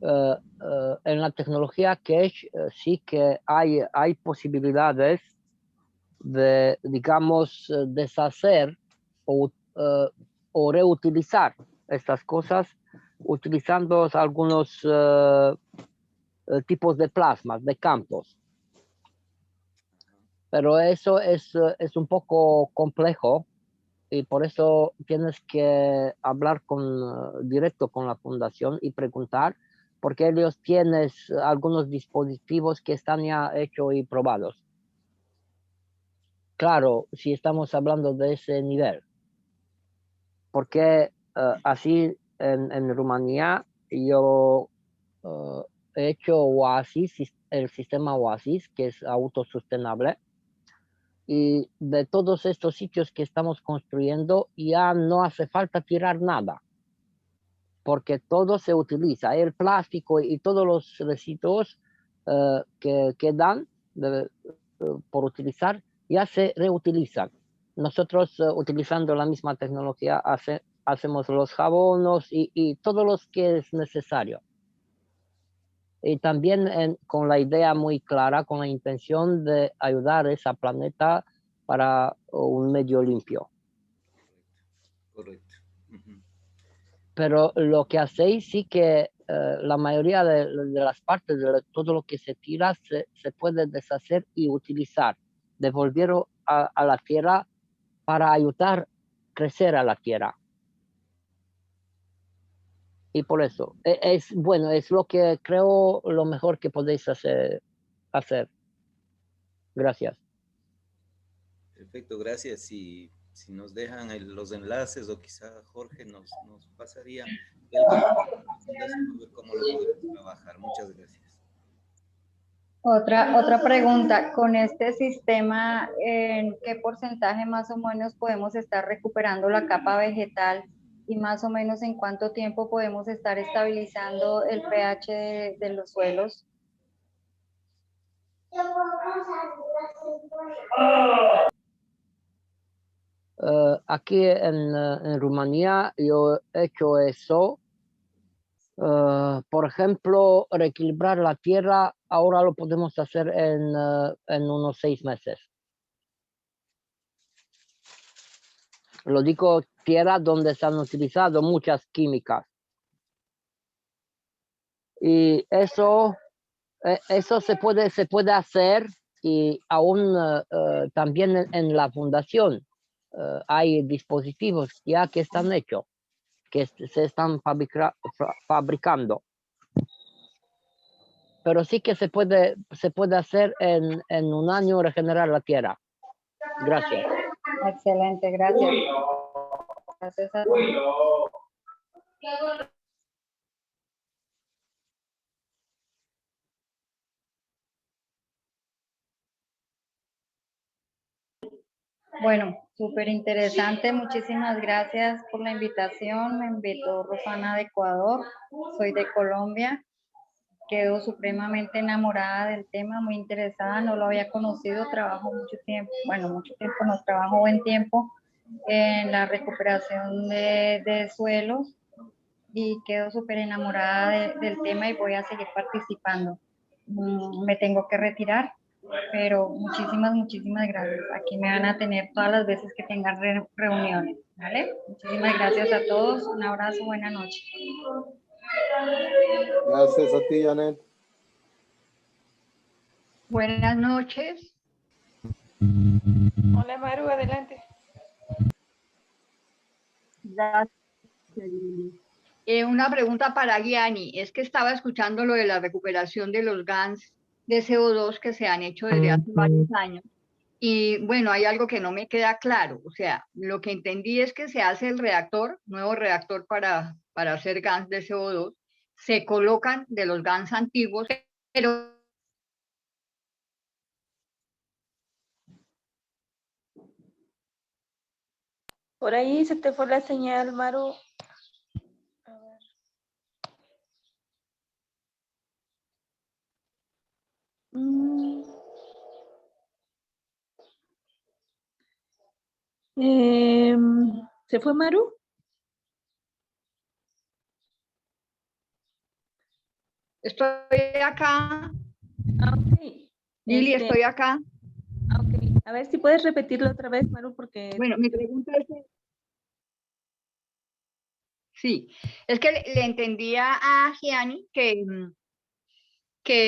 En la tecnología Cache sí que hay posibilidades de, digamos, deshacer o reutilizar estas cosas utilizando algunos tipos de plasmas, de campos. Pero eso es un poco complejo y por eso tienes que hablar directo con la fundación y preguntar, porque ellos tienen algunos dispositivos que están ya hechos y probados. Claro, si estamos hablando de ese nivel, porque así en Rumanía yo he hecho Oasis, el sistema Oasis, que es autosostenible. Y de todos estos sitios que estamos construyendo ya no hace falta tirar nada, porque todo se utiliza, el plástico y todos los residuos que quedan por utilizar ya se reutilizan. Nosotros utilizando la misma tecnología hacemos los jabones y todo lo que es necesario. Y también con la idea muy clara, con la intención de ayudar a ese planeta para un medio limpio. Correcto. Pero lo que hacéis sí que la mayoría de las partes de todo lo que se tira se puede deshacer y utilizar, devolverlo a la tierra para ayudar a crecer a la tierra. Y por eso, bueno, es lo que creo lo mejor que podéis hacer. Gracias. Perfecto, gracias. Si nos dejan los enlaces o quizá Jorge nos pasaría el a ver cómo lo podemos trabajar. Muchas gracias. Otra pregunta, con este sistema, ¿en qué porcentaje más o menos podemos estar recuperando la capa vegetal y más o menos en cuánto tiempo podemos estar estabilizando el pH de los suelos? Aquí en Rumanía yo he hecho eso. Por ejemplo, reequilibrar la tierra, ahora lo podemos hacer en unos 6 meses. Lo digo tierra donde se han utilizado muchas químicas. Y eso se puede hacer y aún también en la fundación hay dispositivos ya que están hechos, que se están fabricando. Pero sí que se puede hacer en un año regenerar la tierra. Gracias. Excelente, gracias. Gracias a ti. Bueno, súper interesante. Muchísimas gracias por la invitación. Me invitó Rosana de Ecuador. Soy de Colombia. Quedo supremamente enamorada del tema, muy interesada. No lo había conocido. Trabajo mucho tiempo, no trabajo buen tiempo en la recuperación de suelos y quedo súper enamorada del tema y voy a seguir participando. Me tengo que retirar, pero muchísimas gracias. Aquí me van a tener todas las veces que tengan reuniones, ¿vale? Muchísimas gracias a todos. Un abrazo, buena noche. Gracias a ti, Janet. Buenas noches. Hola, Maru, adelante. Gracias. Una pregunta para Gianni. Es que estaba escuchando lo de la recuperación de los GANs de CO2 que se han hecho desde hace varios años. Y bueno, hay algo que no me queda claro. O sea, lo que entendí es que se hace el reactor, nuevo reactor para hacer GANs de CO2. Se colocan de los GANs antiguos, pero Por ahí se te fue la señal, Maru. A ver. ¿Se fue Maru? estoy acá. Ok. Lili, estoy acá. Ok. A ver si puedes repetirlo otra vez, Maru, porque... Bueno, mi pregunta es... Sí, es que le entendía a Gianni que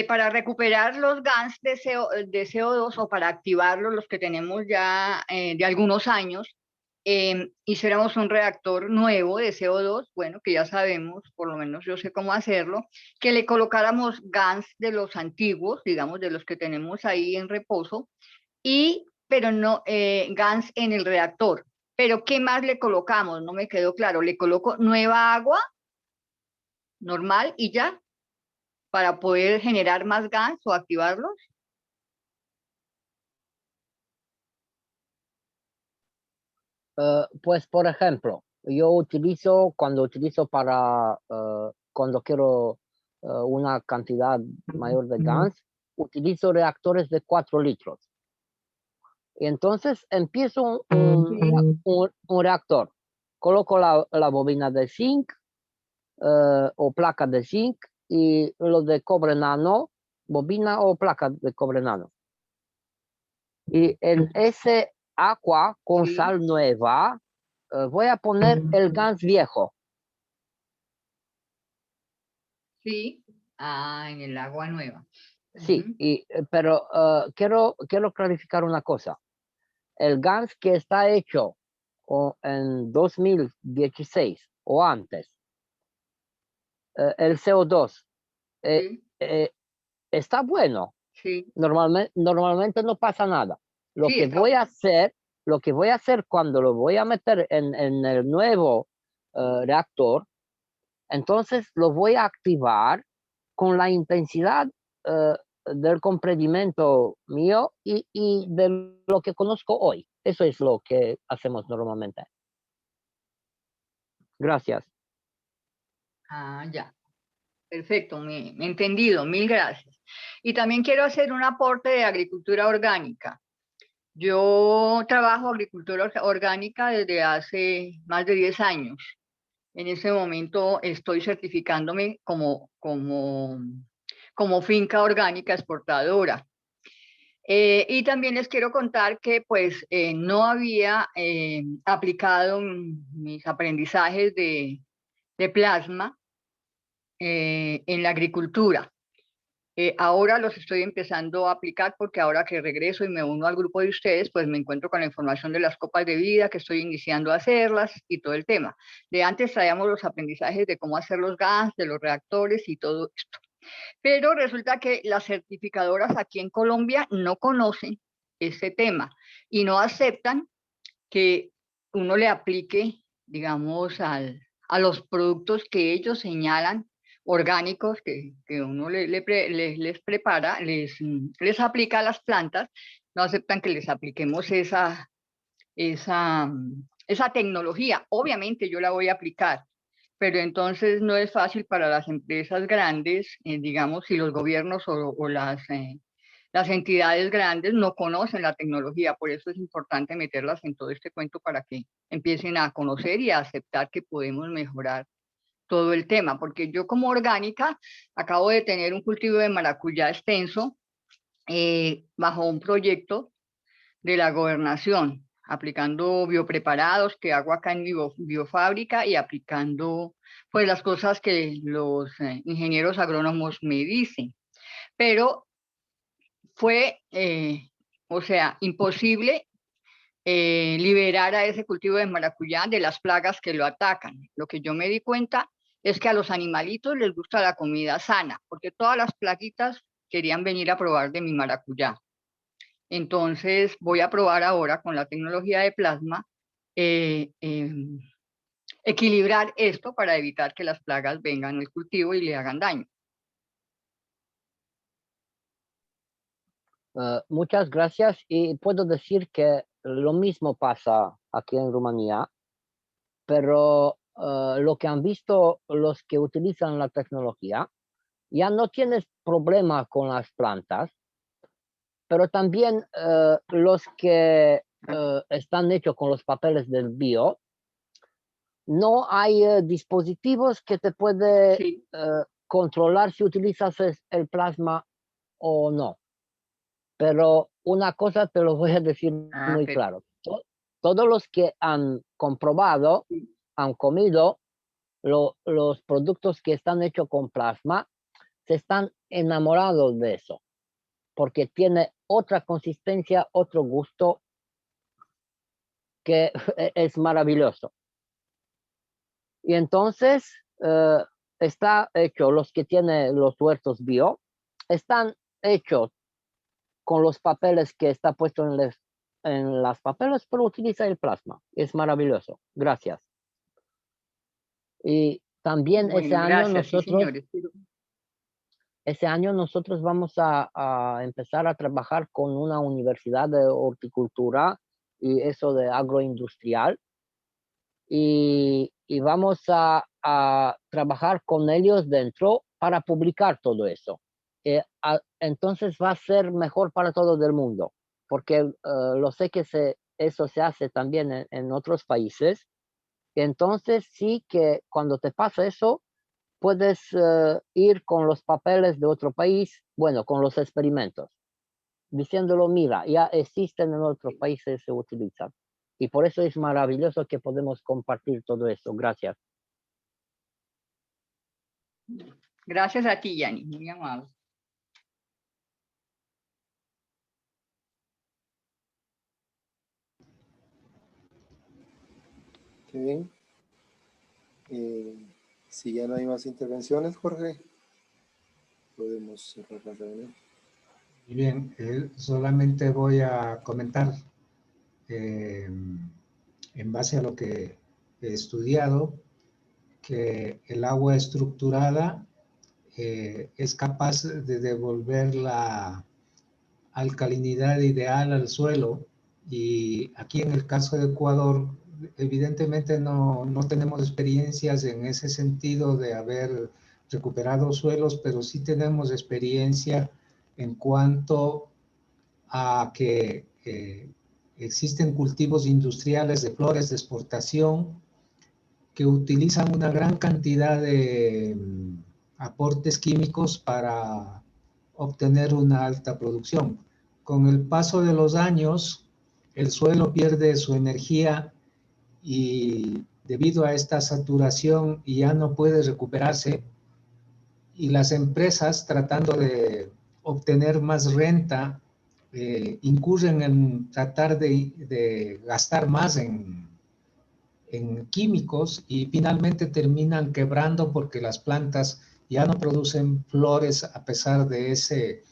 para recuperar los GANs de CO2 o para activarlos, los que tenemos ya de algunos años, hiciéramos un reactor nuevo de CO2, bueno, que ya sabemos, por lo menos yo sé cómo hacerlo, que le colocáramos GANs de los antiguos, digamos, de los que tenemos ahí en reposo, pero no GANs en el reactor. Pero ¿qué más le colocamos? No me quedó claro. ¿Le coloco nueva agua normal y ya? Para poder generar más GANs o activarlos. Pues, por ejemplo, yo cuando utilizo cuando quiero una cantidad mayor de GANs, utilizo reactores de 4 litros. Y entonces empiezo un reactor. Coloco la bobina de zinc o placa de zinc y lo de cobre nano, bobina o placa de cobre nano. Y en ese agua con sal nueva voy a poner el GANs viejo. Sí, en el agua nueva. Sí, pero quiero clarificar una cosa. El GANs que está hecho en 2016 o antes, el CO2, está bueno. Sí. Normalmente no pasa nada. Lo que voy a hacer cuando lo voy a meter en el nuevo reactor, entonces lo voy a activar con la intensidad del comprendimiento mío y de lo que conozco hoy. Eso es lo que hacemos normalmente. Gracias. Ya. Perfecto, me he entendido. Mil gracias. Y también quiero hacer un aporte de agricultura orgánica. Yo trabajo agricultura orgánica desde hace más de 10 años. En ese momento estoy certificándome como finca orgánica exportadora. Y también les quiero contar que pues no había aplicado mis aprendizajes de plasma en la agricultura. Ahora los estoy empezando a aplicar porque ahora que regreso y me uno al grupo de ustedes, pues me encuentro con la información de las copas de vida, que estoy iniciando a hacerlas y todo el tema. De antes traíamos los aprendizajes de cómo hacer los gas, de los reactores y todo esto. Pero resulta que las certificadoras aquí en Colombia no conocen ese tema y no aceptan que uno le aplique, digamos, a los productos que ellos señalan orgánicos que uno les prepara, les aplica a las plantas, no aceptan que les apliquemos esa tecnología. Obviamente yo la voy a aplicar, pero entonces no es fácil para las empresas grandes, digamos, si los gobiernos o las entidades grandes no conocen la tecnología. Por eso es importante meterlas en todo este cuento para que empiecen a conocer y a aceptar que podemos mejorar todo el tema, porque yo como orgánica acabo de tener un cultivo de maracuyá extenso bajo un proyecto de la gobernación, aplicando biopreparados que hago acá en mi biofábrica y aplicando pues las cosas que los ingenieros agrónomos me dicen. Pero fue, o sea, imposible liberar a ese cultivo de maracuyá de las plagas que lo atacan. Lo que yo me di cuenta es que a los animalitos les gusta la comida sana, porque todas las plaguitas querían venir a probar de mi maracuyá. Entonces voy a probar ahora con la tecnología de plasma equilibrar esto para evitar que las plagas vengan al cultivo y le hagan daño. Muchas gracias, y puedo decir que lo mismo pasa aquí en Rumanía, pero lo que han visto los que utilizan la tecnología, ya no tienes problema con las plantas, pero también los que están hechos con los papeles del bio, no hay dispositivos que te puede controlar si utilizas el plasma o no. Pero una cosa te lo voy a decir muy claro. Todos los que han comprobado, han comido los productos que están hechos con plasma, se están enamorados de eso, porque tiene otra consistencia, otro gusto que es maravilloso. Y entonces está hecho, los que tienen los huertos bio, están hechos con los papeles que está puesto en las papeles, pero utiliza el plasma. Es maravilloso. Gracias. Y también Bueno, ese año gracias, ese año nosotros vamos a empezar a trabajar con una universidad de horticultura y eso de agroindustrial. Y vamos a trabajar con ellos dentro para publicar todo eso. Entonces va a ser mejor para todo el mundo, porque lo sé que eso se hace también en otros países. Entonces sí que cuando te pasa eso, puedes ir con los papeles de otro país, bueno, con los experimentos, diciéndolo, mira, ya existen en otros países, se utilizan. Y por eso es maravilloso que podemos compartir todo eso. Gracias. Gracias a ti, Yanni, muy amable. Qué bien. Si ya no hay más intervenciones, Jorge, podemos cerrar la reunión. Muy bien, solamente voy a comentar en base a lo que he estudiado, que el agua estructurada es capaz de devolver la alcalinidad ideal al suelo, y aquí en el caso de Ecuador evidentemente no tenemos experiencias en ese sentido de haber recuperado suelos, pero sí tenemos experiencia en cuanto a que existen cultivos industriales de flores de exportación que utilizan una gran cantidad de aportes químicos para obtener una alta producción. Con el paso de los años, el suelo pierde su energía y debido a esta saturación ya no puede recuperarse, y las empresas, tratando de obtener más renta, incurren en tratar de gastar más en químicos y finalmente terminan quebrando porque las plantas ya no producen flores a pesar de ese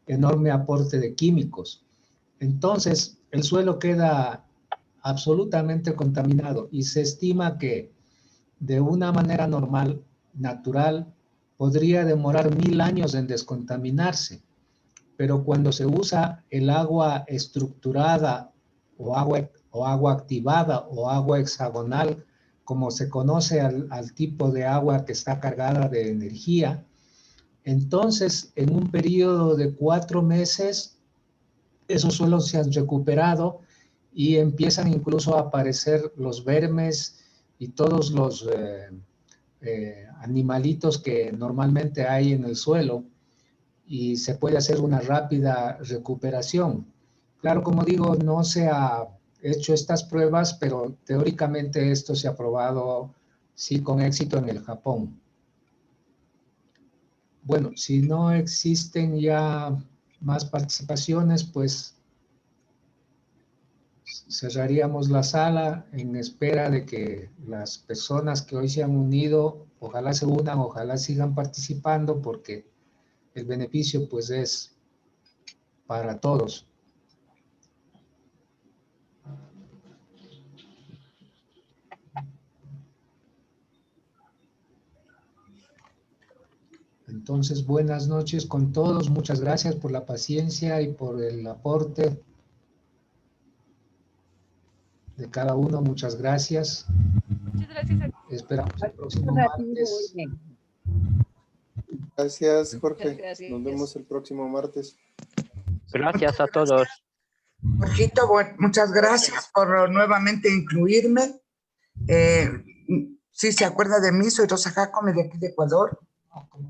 enorme aporte de químicos. Entonces, el suelo queda absolutamente contaminado y se estima que de una manera normal, natural, podría demorar 1000 años en descontaminarse. Pero cuando se usa el agua estructurada o agua activada o agua hexagonal, como se conoce al tipo de agua que está cargada de energía, entonces en un periodo de 4 meses, esos suelos se han recuperado y empiezan incluso a aparecer los vermes y todos los animalitos que normalmente hay en el suelo, y se puede hacer una rápida recuperación. Claro, como digo, no se ha hecho estas pruebas, pero teóricamente esto se ha probado, sí, con éxito en el Japón. Bueno, si no existen ya más participaciones, pues cerraríamos la sala en espera de que las personas que hoy se han unido, ojalá se unan, ojalá sigan participando, porque el beneficio pues es para todos. Entonces, buenas noches con todos. Muchas gracias por la paciencia y por el aporte de cada uno. Muchas gracias. Muchas gracias. Esperamos el próximo martes. Gracias, Jorge. Muchas gracias. Nos vemos el próximo martes. Gracias a todos. Jorgito, muchas gracias por nuevamente incluirme. Sí, se acuerda de mí, soy Rosa Jacome de aquí de Ecuador.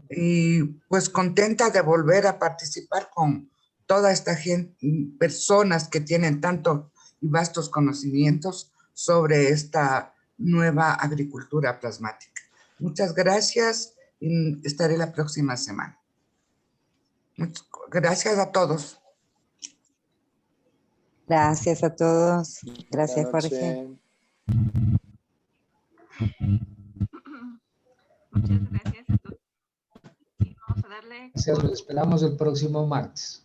Y pues contenta de volver a participar con toda esta gente, personas que tienen tanto y vastos conocimientos sobre esta nueva agricultura plasmática. Muchas gracias y estaré la próxima semana. Gracias a todos. Gracias a todos. Gracias, Buenas Jorge. noches. Muchas gracias a todos. Y vamos a darle. Gracias, los esperamos el próximo martes.